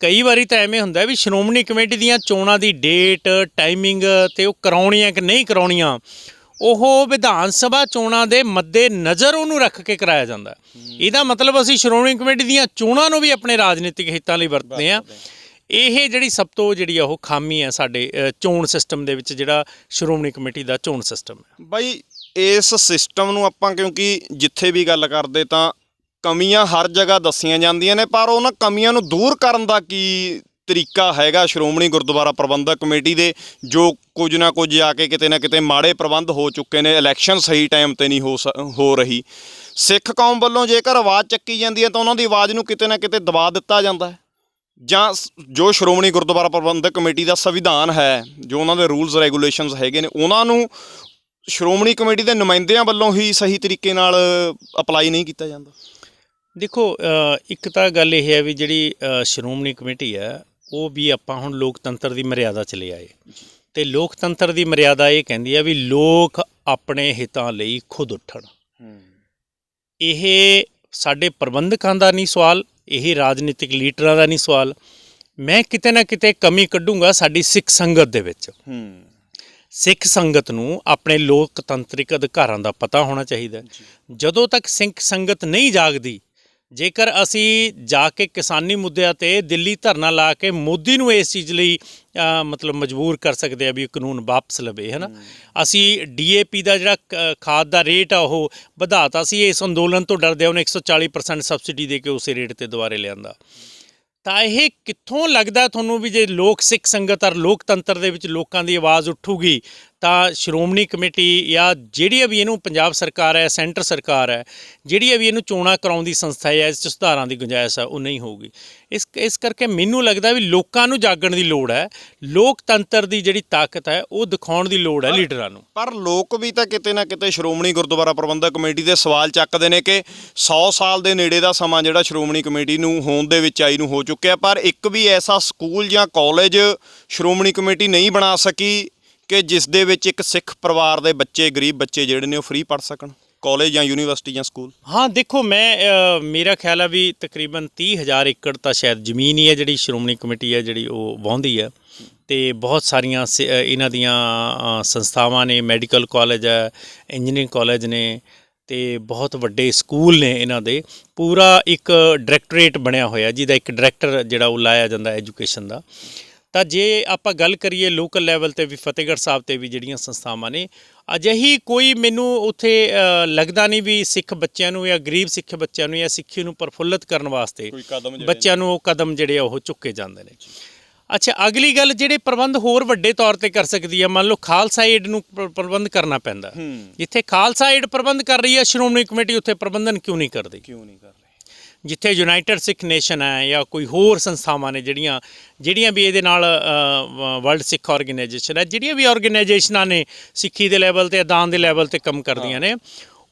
ਕਈ ਵਾਰੀ ਤਾਂ ਐਵੇਂ ਹੁੰਦਾ ਵੀ ਸ਼੍ਰੋਮਣੀ ਕਮੇਟੀ ਦੀਆਂ ਚੋਣਾਂ ਦੀ ਡੇਟ, ਟਾਈਮਿੰਗ ਅਤੇ ਉਹ ਕਰਾਉਣੀਆਂ ਕਿ ਨਹੀਂ ਕਰਾਉਣੀਆਂ, ਉਹ ਵਿਧਾਨ ਸਭਾ ਚੋਣਾਂ ਦੇ ਮੱਦੇ ਨਜ਼ਰ ਉਹਨੂੰ ਰੱਖ ਕੇ ਕਰਾਇਆ ਜਾਂਦਾ। ਇਹਦਾ ਮਤਲਬ ਅਸੀਂ ਸ਼੍ਰੋਮਣੀ ਕਮੇਟੀ ਦੀਆਂ ਚੋਣਾਂ ਨੂੰ ਵੀ ਆਪਣੇ ਰਾਜਨੀਤਿਕ ਹਿੱਤਾਂ ਲਈ ਵਰਤਦੇ ਹਾਂ। ਇਹ ਜਿਹੜੀ ਸਭ ਤੋਂ ਜਿਹੜੀ ਉਹ ਖਾਮੀ ਹੈ ਸਾਡੇ ਚੋਣ ਸਿਸਟਮ ਦੇ ਵਿੱਚ, ਜਿਹੜਾ ਸ਼੍ਰੋਮਣੀ ਕਮੇਟੀ ਦਾ ਚੋਣ ਸਿਸਟਮ ਹੈ। ਬਾਈ ਇਸ ਸਿਸਟਮ ਨੂੰ ਆਪਾਂ, ਕਿਉਂਕਿ ਜਿੱਥੇ ਵੀ ਗੱਲ ਕਰਦੇ ਤਾਂ ਕਮੀਆਂ ਹਰ ਜਗ੍ਹਾ ਦੱਸੀਆਂ ਜਾਂਦੀਆਂ ਨੇ, ਪਰ ਉਹਨਾਂ ਕਮੀਆਂ ਨੂੰ ਦੂਰ ਕਰਨ ਦਾ ਕੀ ਤਰੀਕਾ ਹੈਗਾ ਸ਼੍ਰੋਮਣੀ ਗੁਰਦੁਆਰਾ ਪ੍ਰਬੰਧਕ ਕਮੇਟੀ ਦੇ? ਜੋ ਕੁਝ ਨਾ ਕੁਝ ਆ ਕੇ ਕਿਤੇ ਨਾ ਕਿਤੇ ਮਾੜੇ ਪ੍ਰਬੰਧ ਹੋ ਚੁੱਕੇ ਨੇ, ਇਲੈਕਸ਼ਨ ਸਹੀ ਟਾਈਮ 'ਤੇ ਨਹੀਂ ਹੋ ਰਹੀ। ਸਿੱਖ ਕੌਮ ਵੱਲੋਂ ਜੇਕਰ ਆਵਾਜ਼ ਚੱਕੀ ਜਾਂਦੀ ਹੈ ਤਾਂ ਉਹਨਾਂ ਦੀ ਆਵਾਜ਼ ਨੂੰ ਕਿਤੇ ਨਾ ਕਿਤੇ ਦਬਾ ਦਿੱਤਾ ਜਾਂਦਾ ਹੈ, ਜਾਂ ਜੋ ਸ਼੍ਰੋਮਣੀ ਗੁਰਦੁਆਰਾ ਪ੍ਰਬੰਧਕ ਕਮੇਟੀ ਦਾ ਸੰਵਿਧਾਨ ਹੈ, ਜੋ ਉਹਨਾਂ ਦੇ ਰੂਲਸ ਰੈਗੂਲੇਸ਼ਨਸ ਹੈਗੇ ਨੇ, ਉਹਨਾਂ ਨੂੰ ਸ਼੍ਰੋਮਣੀ ਕਮੇਟੀ ਦੇ ਨੁਮਾਇੰਦਿਆਂ ਵੱਲੋਂ ਹੀ ਸਹੀ ਤਰੀਕੇ ਨਾਲ ਅਪਲਾਈ ਨਹੀਂ ਕੀਤਾ ਜਾਂਦਾ। ਦੇਖੋ ਇੱਕ ਤਾਂ ਗੱਲ ਇਹ ਹੈ ਵੀ ਜਿਹੜੀ ਸ਼੍ਰੋਮਣੀ ਕਮੇਟੀ ਹੈ ਉਹ ਵੀ ਆਪਾਂ ਹੁਣ ਲੋਕਤੰਤਰ ਦੀ ਮਰਿਆਦਾ 'ਚ ਲੈ ਆਏ, ਅਤੇ ਲੋਕਤੰਤਰ ਦੀ ਮਰਿਆਦਾ ਇਹ ਕਹਿੰਦੀ ਹੈ ਵੀ ਲੋਕ ਆਪਣੇ ਹਿੱਤਾਂ ਲਈ ਖੁਦ ਉੱਠਣ। ਇਹ ਸਾਡੇ ਪ੍ਰਬੰਧਕਾਂ ਦਾ ਨਹੀਂ ਸਵਾਲ, ਇਹ ਰਾਜਨੀਤਿਕ ਲੀਡਰਾਂ ਦਾ ਨਹੀਂ ਸਵਾਲ। ਮੈਂ ਕਿਤੇ ਨਾ ਕਿਤੇ ਕਮੀ ਕੱਢੂੰਗਾ ਸਾਡੀ ਸਿੱਖ ਸੰਗਤ ਦੇ ਵਿੱਚ। ਸਿੱਖ ਸੰਗਤ ਨੂੰ ਆਪਣੇ ਲੋਕਤੰਤਰਿਕ ਅਧਿਕਾਰਾਂ ਦਾ ਪਤਾ ਹੋਣਾ ਚਾਹੀਦਾ। ਜਦੋਂ ਤੱਕ ਸਿੱਖ ਸੰਗਤ ਨਹੀਂ ਜਾਗਦੀ, ਜੇਕਰ ਅਸੀਂ ਜਾ ਕੇ ਕਿਸਾਨੀ ਮੁੱਦਿਆਂ 'ਤੇ ਦਿੱਲੀ ਧਰਨਾ ਲਾ ਕੇ ਮੋਦੀ ਨੂੰ ਇਸ ਚੀਜ਼ ਲਈ ਮਤਲਬ ਮਜਬੂਰ ਕਰ ਸਕਦੇ ਆ ਵੀ ਕਾਨੂੰਨ ਵਾਪਸ ਲਵੇ, ਹੈ ਨਾ। ਅਸੀਂ DAP ਦਾ ਜਿਹੜਾ ਖਾਦ ਦਾ ਰੇਟ ਆ ਉਹ ਵਧਾਤਾ ਸੀ, ਇਸ ਅੰਦੋਲਨ ਤੋਂ ਡਰਦੇ ਉਹਨੇ 140% ਸਬਸਿਡੀ ਦੇ ਕੇ ਉਸੇ ਰੇਟ 'ਤੇ ਦੁਬਾਰੇ ਲਿਆਂਦਾ। ਤਾਂ ਇਹ ਕਿੱਥੋਂ ਲੱਗਦਾ ਤੁਹਾਨੂੰ ਵੀ ਜੇ ਲੋਕ ਸਿੱਖ ਸੰਗਤ ਔਰ ਲੋਕਤੰਤਰ ਦੇ ਵਿੱਚ ਲੋਕਾਂ ਦੀ ਆਵਾਜ਼ ਉੱਠੂਗੀ ਤਾਂ ਸ਼੍ਰੋਮਣੀ ਕਮੇਟੀ ਜਾਂ ਜਿਹੜੀ ਵੀ ਇਹਨੂੰ ਪੰਜਾਬ ਸਰਕਾਰ ਹੈ, ਸੈਂਟਰ ਸਰਕਾਰ ਹੈ, ਜਿਹੜੀ ਵੀ ਇਹਨੂੰ ਚੋਣਾਂ ਕਰਾਉਣ ਦੀ ਸੰਸਥਾ ਹੈ, ਇਸ 'ਚ ਸੁਧਾਰਾਂ ਦੀ ਗੁੰਜਾਇਸ਼ ਹੈ, ਉਹ ਨਹੀਂ ਹੋਊਗੀ। ਇਸ ਕਰਕੇ ਮੈਨੂੰ ਲੱਗਦਾ ਵੀ ਲੋਕਾਂ ਨੂੰ ਜਾਗਣ ਦੀ ਲੋੜ ਹੈ। ਲੋਕਤੰਤਰ ਦੀ ਜਿਹੜੀ ਤਾਕਤ ਹੈ ਉਹ ਦਿਖਾਉਣ ਦੀ ਲੋੜ ਹੈ ਲੀਡਰਾਂ ਨੂੰ। ਪਰ ਲੋਕ ਵੀ ਤਾਂ ਕਿਤੇ ਨਾ ਕਿਤੇ ਸ਼੍ਰੋਮਣੀ ਗੁਰਦੁਆਰਾ ਪ੍ਰਬੰਧਕ ਕਮੇਟੀ ਦੇ ਸਵਾਲ ਚੱਕਦੇ ਨੇ ਕਿ 100 ਸਾਲ ਦੇ ਨੇੜੇ ਦਾ ਸਮਾਂ ਜਿਹੜਾ ਸ਼੍ਰੋਮਣੀ ਕਮੇਟੀ ਨੂੰ ਹੋਂਦ ਦੇ ਵਿੱਚ ਆਈ ਨੂੰ ਹੋ ਚੁੱਕਿਆ, ਪਰ ਇੱਕ ਵੀ ਐਸਾ ਸਕੂਲ ਜਾਂ ਕਾਲਜ ਸ਼੍ਰੋਮਣੀ ਕਮੇਟੀ ਨਹੀਂ ਬਣਾ ਸਕੀ ਕਿ ਜਿਸ ਦੇ ਵਿੱਚ ਇੱਕ ਸਿੱਖ ਪਰਿਵਾਰ ਦੇ ਬੱਚੇ, ਗਰੀਬ ਬੱਚੇ ਜਿਹੜੇ ਨੇ ਉਹ ਫ੍ਰੀ ਪੜ੍ਹ ਸਕਣ, ਕਾਲਜ ਜਾਂ ਯੂਨੀਵਰਸਿਟੀ ਜਾਂ ਸਕੂਲ। ਹਾਂ ਦੇਖੋ ਮੇਰਾ ਖਿਆਲ ਆ ਵੀ ਤਕਰੀਬਨ 30,000 ਏਕੜ ਤਾਂ ਸ਼ਾਇਦ ਜ਼ਮੀਨ ਹੀ ਹੈ ਜਿਹੜੀ ਸ਼੍ਰੋਮਣੀ ਕਮੇਟੀ ਹੈ ਜਿਹੜੀ ਉਹ ਵਾਹੁੰਦੀ ਹੈ, ਅਤੇ ਬਹੁਤ ਸਾਰੀਆਂ ਇਹਨਾਂ ਦੀਆਂ ਸੰਸਥਾਵਾਂ ਨੇ, ਮੈਡੀਕਲ ਕਾਲਜ ਹੈ, ਇੰਜੀਨੀਅਰਿੰਗ ਕਾਲਜ ਨੇ, ਅਤੇ ਬਹੁਤ ਵੱਡੇ ਸਕੂਲ ਨੇ। ਇਹਨਾਂ ਦੇ ਪੂਰਾ ਇੱਕ ਡਾਇਰੈਕਟੋਰੇਟ ਬਣਿਆ ਹੋਇਆ ਜਿਹਦਾ ਇੱਕ ਡਾਇਰੈਕਟਰ ਜਿਹੜਾ ਉਹ ਲਾਇਆ ਜਾਂਦਾ ਐਜੂਕੇਸ਼ਨ ਦਾ। ਤਾਂ ਜੇ ਆਪਾਂ ਗੱਲ ਕਰੀਏ ਲੋਕਲ ਲੈਵਲ 'ਤੇ ਵੀ, ਫਤਿਹਗੜ੍ਹ ਸਾਹਿਬ 'ਤੇ ਵੀ ਜਿਹੜੀਆਂ ਸੰਸਥਾਵਾਂ ਨੇ, ਅਜਿਹੀ ਕੋਈ ਮੈਨੂੰ ਉੱਥੇ ਲੱਗਦਾ ਨਹੀਂ ਵੀ ਸਿੱਖ ਬੱਚਿਆਂ ਨੂੰ ਜਾਂ ਗਰੀਬ ਸਿੱਖ ਬੱਚਿਆਂ ਨੂੰ ਜਾਂ ਸਿੱਖੀ ਨੂੰ ਪ੍ਰਫੁੱਲਤ ਕਰਨ ਵਾਸਤੇ ਬੱਚਿਆਂ ਨੂੰ ਉਹ ਕਦਮ ਜਿਹੜੇ ਉਹ ਚੁੱਕੇ ਜਾਂਦੇ ਨੇ। ਅੱਛਾ, ਅਗਲੀ ਗੱਲ ਜਿਹੜੇ ਪ੍ਰਬੰਧ ਹੋਰ ਵੱਡੇ ਤੌਰ ਤੇ ਕਰ ਸਕਦੀ ਹੈ, ਮੰਨ ਲਓ ਖਾਲਸਾ ਏਡ ਨੂੰ ਪ੍ਰਬੰਧ ਕਰਨਾ ਪੈਂਦਾ, ਜਿੱਥੇ ਖਾਲਸਾ ਏਡ ਪ੍ਰਬੰਧ ਕਰ ਰਹੀ ਹੈ ਸ਼੍ਰੋਮਣੀ ਕਮੇਟੀ, ਉੱਥੇ ਪ੍ਰਬੰਧਨ ਕਿਉਂ ਨਹੀਂ ਕਰਦੀ? ਜਿੱਥੇ ਯੂਨਾਈਟਿਡ ਸਿੱਖ ਨੇਸ਼ਨ ਹੈ ਜਾਂ ਕੋਈ ਹੋਰ ਸੰਸਥਾਵਾਂ ਨੇ ਜਿਹੜੀਆਂ ਵੀ ਇਹਦੇ ਨਾਲ ਵਰਲਡ ਸਿੱਖ ਆਰਗੇਨਾਈਜੇਸ਼ਨ ਹੈ, ਜਿਹੜੀਆਂ ਵੀ ਆਰਗੇਨਾਈਜੇਸ਼ਨਾਂ ਨੇ ਸਿੱਖੀ ਦੇ ਲੈਵਲ ਤੇ ਅਦਾਨ ਦੇ ਲੈਵਲ ਤੇ ਕੰਮ ਕਰਦੀਆਂ ਨੇ,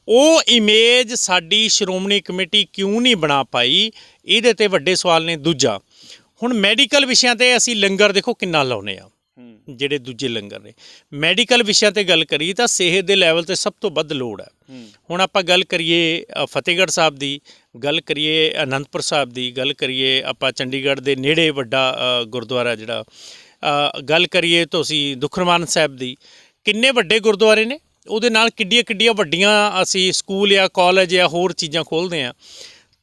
ਉਹ ਇਮੇਜ ਸਾਡੀ ਸ਼੍ਰੋਮਣੀ ਕਮੇਟੀ ਕਿਉਂ ਨਹੀਂ ਬਣਾ ਪਾਈ? ਇਹਦੇ ਤੇ ਵੱਡੇ ਸਵਾਲ ਨੇ। ਦੂਜਾ, ਹੁਣ ਮੈਡੀਕਲ ਵਿਸ਼ਿਆਂ ਤੇ ਅਸੀਂ ਲੰਗਰ ਦੇਖੋ ਕਿੰਨਾ ਲਾਉਂਦੇ ਆ, ਜਿਹੜੇ ਦੂਜੇ ਲੰਗਰ ਨੇ। ਮੈਡੀਕਲ ਵਿਸ਼ਿਆਂ ਤੇ ਗੱਲ ਕਰੀਏ ਤਾਂ ਸਿਹਤ ਦੇ ਲੈਵਲ ਤੇ ਸਭ ਤੋਂ ਵੱਧ ਲੋੜ ਹੈ। ਹੁਣ ਆਪਾਂ ਗੱਲ ਕਰੀਏ ਫਤਿਹਗੜ੍ਹ ਸਾਹਿਬ ਦੀ, ਗੱਲ ਕਰੀਏ ਅਨੰਦਪੁਰ ਸਾਹਿਬ ਦੀ, ਗੱਲ ਕਰੀਏ ਆਪਾਂ ਚੰਡੀਗੜ੍ਹ ਦੇ ਨੇੜੇ ਵੱਡਾ ਗੁਰਦੁਆਰਾ ਜਿਹੜਾ, ਗੱਲ ਕਰੀਏ ਤੁਸੀਂ ਦੁਖਨਿਵਾਰਨ ਸਾਹਿਬ ਦੀ, ਕਿੰਨੇ ਵੱਡੇ ਗੁਰਦੁਆਰੇ ਨੇ, ਉਹਦੇ ਨਾਲ ਕਿੱਡੀਆਂ ਵੱਡੀਆਂ ਅਸੀਂ ਸਕੂਲ ਜਾਂ ਕਾਲਜ ਜਾਂ ਹੋਰ ਚੀਜ਼ਾਂ ਖੋਲ੍ਹਦੇ ਹਾਂ।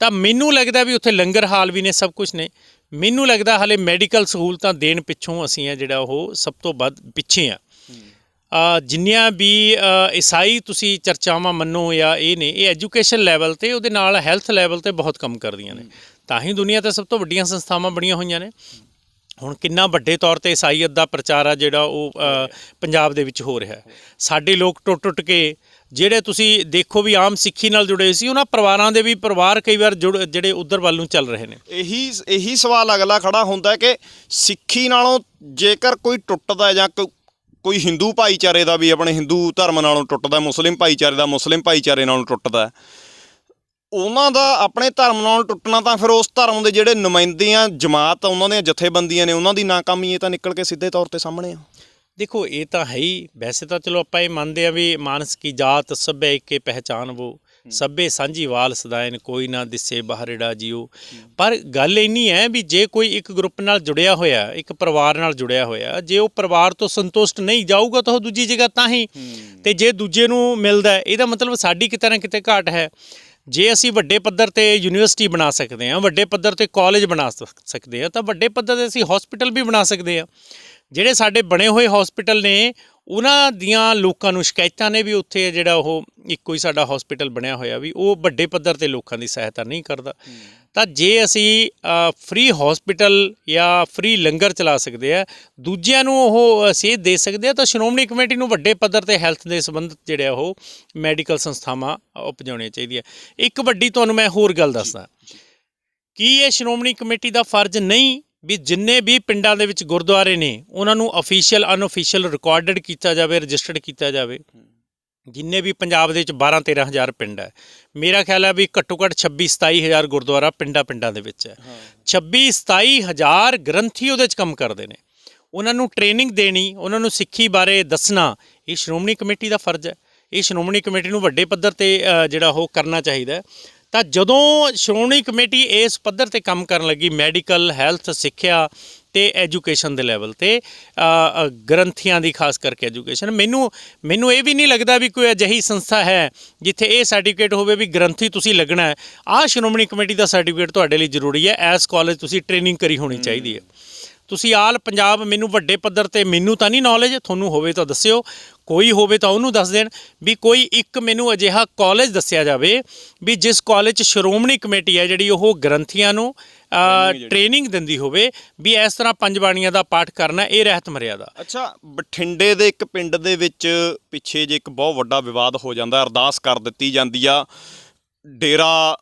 ਤਾਂ ਮੈਨੂੰ ਲੱਗਦਾ ਵੀ ਉੱਥੇ ਲੰਗਰ ਹਾਲ ਵੀ ਨੇ, ਸਭ ਕੁਝ ਨੇ। ਮੈਨੂੰ ਲੱਗਦਾ ਹਾਲੇ ਮੈਡੀਕਲ ਸਹੂਲਤਾਂ ਦੇਣ ਪਿੱਛੋਂ ਅਸੀਂ ਆ ਜਿਹੜਾ ਉਹ ਸਭ ਤੋਂ ਵੱਧ ਪਿੱਛੇ ਆ। ਜਿੰਨੀਆਂ ਵੀ ਈਸਾਈ ਤੁਸੀਂ ਚਰਚਾਵਾਂ ਮੰਨੋ ਜਾਂ ਇਹ ਨੇ, ਇਹ ਐਜੂਕੇਸ਼ਨ ਲੈਵਲ ਤੇ ਉਹਦੇ ਨਾਲ ਹੈਲਥ ਲੈਵਲ ਤੇ ਬਹੁਤ ਕੰਮ ਕਰਦੀਆਂ ਨੇ, ਤਾਂ ਹੀ ਦੁਨੀਆ ਤੇ ਸਭ ਤੋਂ ਵੱਡੀਆਂ ਸੰਸਥਾਵਾਂ ਬਣੀਆਂ ਹੋਈਆਂ ਨੇ। ਹੁਣ ਕਿੰਨਾ ਵੱਡੇ ਤੌਰ ਤੇ ਈਸਾਈਅਤ ਦਾ ਪ੍ਰਚਾਰ ਆ ਜਿਹੜਾ ਉਹ ਪੰਜਾਬ ਦੇ ਵਿੱਚ ਹੋ ਰਿਹਾ। ਸਾਡੇ ਲੋਕ ਟੁੱਟ ਕੇ, ਜਿਹੜੇ ਤੁਸੀਂ ਦੇਖੋ ਵੀ ਆਮ ਸਿੱਖੀ ਨਾਲ ਜੁੜੇ ਸੀ, ਉਹਨਾਂ ਪਰਿਵਾਰਾਂ ਦੇ ਵੀ ਪਰਿਵਾਰ ਕਈ ਵਾਰ ਜਿਹੜੇ ਉਧਰ ਵੱਲ ਨੂੰ ਚੱਲ ਰਹੇ ਨੇ। ਇਹੀ ਸਵਾਲ ਅਗਲਾ ਖੜਾ ਹੁੰਦਾ ਕਿ ਸਿੱਖੀ ਨਾਲੋਂ ਜੇਕਰ ਕੋਈ ਟੁੱਟਦਾ ਜਾਂ ਕੋਈ ਹਿੰਦੂ ਭਾਈਚਾਰੇ ਦਾ ਵੀ ਆਪਣੇ ਹਿੰਦੂ ਧਰਮ ਨਾਲੋਂ ਟੁੱਟਦਾ, ਮੁਸਲਿਮ ਭਾਈਚਾਰੇ ਦਾ ਮੁਸਲਿਮ ਭਾਈਚਾਰੇ ਨਾਲੋਂ ਟੁੱਟਦਾ, ਉਹਨਾਂ ਦਾ ਆਪਣੇ ਧਰਮ ਨਾਲ ਟੁੱਟਣਾ ਤਾਂ ਫਿਰ ਉਸ ਧਰਮ ਦੇ ਜਿਹੜੇ ਨੁਮਾਇੰਦੇ ਆ, ਜਮਾਤ, ਉਹਨਾਂ ਦੀਆਂ ਜਥੇਬੰਦੀਆਂ ਨੇ, ਉਹਨਾਂ ਦੀ ਨਾਕਾਮੀ ਇਹ ਤਾਂ ਨਿਕਲ ਕੇ ਸਿੱਧੇ ਤੌਰ ਤੇ ਸਾਹਮਣੇ ਆ। ਦੇਖੋ ਇਹ ਤਾਂ ਹੈ ਹੀ। ਵੈਸੇ ਤਾਂ ਚਲੋ ਆਪਾਂ ਇਹ ਮੰਨਦੇ ਆ ਵੀ ਮਾਨਸ ਕੀ ਜਾਤ ਸਭੇ ਏਕੇ ਪਹਿਚਾਨ ਵੋ, ਸਭੇ ਸਾਂਝੀ ਵਾਲ ਸਦਾਇਨ, ਕੋਈ ਨਾ ਦਿਸੇ ਬਾਹਰੜਾ ਜੀਓ। ਪਰ ਗੱਲ ਇੰਨੀ ਹੈ ਵੀ ਜੇ ਕੋਈ ਇੱਕ ਗਰੁੱਪ ਨਾਲ ਜੁੜਿਆ ਹੋਇਆ, ਇੱਕ ਪਰਿਵਾਰ ਨਾਲ ਜੁੜਿਆ ਹੋਇਆ, ਜੇ ਉਹ ਪਰਿਵਾਰ ਤੋਂ ਸੰਤੁਸ਼ਟ ਨਹੀਂ ਜਾਊਗਾ ਤਾਂ ਉਹ ਦੂਜੀ ਜਗ੍ਹਾ ਤਾਂ ਹੀ, ਤੇ ਜੇ ਦੂਜੇ ਨੂੰ ਮਿਲਦਾ ਇਹਦਾ ਮਤਲਬ ਸਾਡੀ ਕਿਤੇ ਨਾ ਕਿਤੇ ਘਾਟ ਹੈ। ਜੇ ਅਸੀਂ ਵੱਡੇ ਪੱਧਰ ਤੇ ਯੂਨੀਵਰਸਿਟੀ ਬਣਾ ਸਕਦੇ ਹਾਂ, ਵੱਡੇ ਪੱਧਰ ਤੇ ਕਾਲਜ ਬਣਾ ਸਕਦੇ ਹਾਂ, ਤਾਂ ਵੱਡੇ ਪੱਧਰ ਤੇ ਅਸੀਂ ਹਸਪੀਟਲ ਵੀ ਬਣਾ ਸਕਦੇ ਹਾਂ। ਜਿਹੜੇ ਸਾਡੇ ਬਣੇ ਹੋਏ ਹਸਪੀਟਲ ਨੇ, ਉਹਨਾਂ ਦੀਆਂ ਲੋਕਾਂ ਨੂੰ ਸ਼ਿਕਾਇਤਾਂ ਨੇ ਵੀ ਉੱਥੇ ਜਿਹੜਾ ਉਹ ਇੱਕੋ ਹੀ ਸਾਡਾ ਹਸਪੀਟਲ ਬਣਿਆ ਹੋਇਆ ਵੀ ਉਹ ਵੱਡੇ ਪੱਧਰ ਤੇ ਲੋਕਾਂ ਦੀ ਸਹਾਇਤਾ ਨਹੀਂ ਕਰਦਾ। ਤਾਂ ਜੇ ਅਸੀਂ ਫ੍ਰੀ ਹਸਪੀਟਲ ਜਾਂ ਫ੍ਰੀ ਲੰਗਰ ਚਲਾ ਸਕਦੇ ਆ, ਦੂਜਿਆਂ ਨੂੰ ਉਹ ਸੇਧ ਦੇ ਸਕਦੇ ਆ, ਤਾਂ ਸ਼੍ਰੋਮਣੀ ਕਮੇਟੀ ਨੂੰ ਵੱਡੇ ਪੱਧਰ ਤੇ ਹੈਲਥ ਦੇ ਸੰਬੰਧਿਤ ਜਿਹੜੇ ਉਹ ਮੈਡੀਕਲ ਸੰਸਥਾਵਾਂ ਉਪਜਾਉਣੀਆਂ ਚਾਹੀਦੀਆਂ। ਇੱਕ ਵੱਡੀ ਤੁਹਾਨੂੰ ਮੈਂ ਹੋਰ ਗੱਲ ਦੱਸਦਾ, ਕੀ ਇਹ ਸ਼੍ਰੋਮਣੀ ਕਮੇਟੀ ਦਾ ਫਰਜ਼ ਨਹੀਂ ਵੀ ਜਿੰਨੇ ਵੀ ਪਿੰਡਾਂ ਦੇ ਵਿੱਚ ਗੁਰਦੁਆਰੇ ਨੇ ਉਹਨਾਂ ਨੂੰ ਅਫੀਸ਼ੀਅਲ ਅਨਅਫੀਸ਼ੀਅਲ ਰਿਕਾਰਡਡ ਕੀਤਾ ਜਾਵੇ, ਰਜਿਸਟਰਡ ਕੀਤਾ ਜਾਵੇ। ਜਿੰਨੇ ਵੀ ਪੰਜਾਬ ਦੇ ਵਿੱਚ 12-13 ਹਜ਼ਾਰ ਪਿੰਡ ਹੈ, ਮੇਰਾ ਖਿਆਲ ਹੈ ਵੀ ਘੱਟੋ ਘੱਟ 26-27 ਹਜ਼ਾਰ ਗੁਰਦੁਆਰਾ ਪਿੰਡਾਂ ਦੇ ਵਿੱਚ ਹੈ। 26-27 ਹਜ਼ਾਰ ਗ੍ਰੰਥੀ ਉਹਦੇ 'ਚ ਕੰਮ ਕਰਦੇ ਨੇ। ਉਹਨਾਂ ਨੂੰ ਟ੍ਰੇਨਿੰਗ ਦੇਣੀ, ਉਹਨਾਂ ਨੂੰ ਸਿੱਖੀ ਬਾਰੇ ਦੱਸਣਾ, ਇਹ ਸ਼੍ਰੋਮਣੀ ਕਮੇਟੀ ਦਾ ਫਰਜ਼ ਹੈ। ਇਹ ਸ਼੍ਰੋਮਣੀ ਕਮੇਟੀ ਨੂੰ ਵੱਡੇ ਪੱਧਰ ਤੇ ਜਿਹੜਾ ਉਹ ਕਰਨਾ ਚਾਹੀਦਾ। ਤਾਂ ਜਦੋਂ ਸ਼੍ਰੋਮਣੀ ਕਮੇਟੀ ਇਸ ਪੱਧਰ ਤੇ ਕੰਮ ਕਰਨ ਲੱਗੀ, ਮੈਡੀਕਲ, ਹੈਲਥ, ਸਿੱਖਿਆ ਤੇ ਐਜੂਕੇਸ਼ਨ ਦੇ ਲੈਵਲ ਤੇ, ਗ੍ਰੰਥੀਆਂ ਦੀ ਖਾਸ ਕਰਕੇ ਐਜੂਕੇਸ਼ਨ, ਮੈਨੂੰ ਇਹ ਵੀ ਨਹੀਂ ਲੱਗਦਾ ਵੀ ਕੋਈ ਅਜਿਹੀ ਸੰਸਥਾ ਹੈ ਜਿੱਥੇ ਇਹ ਸਰਟੀਫਿਕੇਟ ਹੋਵੇ ਵੀ ਗ੍ਰੰਥੀ ਤੁਸੀਂ ਲੱਗਣਾ ਹੈ, ਆਹ ਸ਼੍ਰੋਮਣੀ ਕਮੇਟੀ ਦਾ ਸਰਟੀਫਿਕੇਟ ਤੁਹਾਡੇ ਲਈ ਜ਼ਰੂਰੀ ਹੈ। ਐਸ ਕਾਲਜ ਤੁਸੀਂ ਟ੍ਰੇਨਿੰਗ ਕਰੀ ਹੋਣੀ ਚਾਹੀਦੀ ਹੈ। ਤੁਸੀਂ ਆਲ ਪੰਜਾਬ, ਮੈਨੂੰ ਵੱਡੇ ਪੱਧਰ ਤੇ ਮੈਨੂੰ ਤਾਂ ਨਹੀਂ ਨੌਲੇਜ, ਤੁਹਾਨੂੰ ਹੋਵੇ ਤਾਂ ਦੱਸਿਓ, ਕੋਈ ਹੋਵੇ ਤਾਂ ਉਹਨੂੰ ਦੱਸ ਦੇਣ ਵੀ ਕੋਈ ਇੱਕ ਮੈਨੂੰ ਅਜਿਹਾ ਕਾਲਜ ਦੱਸਿਆ ਜਾਵੇ ਵੀ ਜਿਸ ਕਾਲਜ 'ਚ ਸ਼੍ਰੋਮਣੀ ਕਮੇਟੀ ਹੈ ਜਿਹੜੀ ਉਹ ਗ੍ਰੰਥੀਆਂ ਨੂੰ ਟ੍ਰੇਨਿੰਗ ਦਿੰਦੀ ਹੋਵੇ ਵੀ ਇਸ ਤਰ੍ਹਾਂ ਪੰਜ ਬਾਣੀਆਂ ਦਾ ਪਾਠ ਕਰਨਾ, ਇਹ ਰਹਿਤ ਮਰਿਆਦਾ। ਅੱਛਾ, ਬਠਿੰਡੇ ਦੇ ਇੱਕ ਪਿੰਡ ਦੇ ਵਿੱਚ ਪਿੱਛੇ ਜੇ ਇੱਕ ਬਹੁਤ ਵੱਡਾ ਵਿਵਾਦ ਹੋ ਜਾਂਦਾ, ਅਰਦਾਸ ਕਰ ਦਿੱਤੀ ਜਾਂਦੀ ਆ ਡੇਰਾ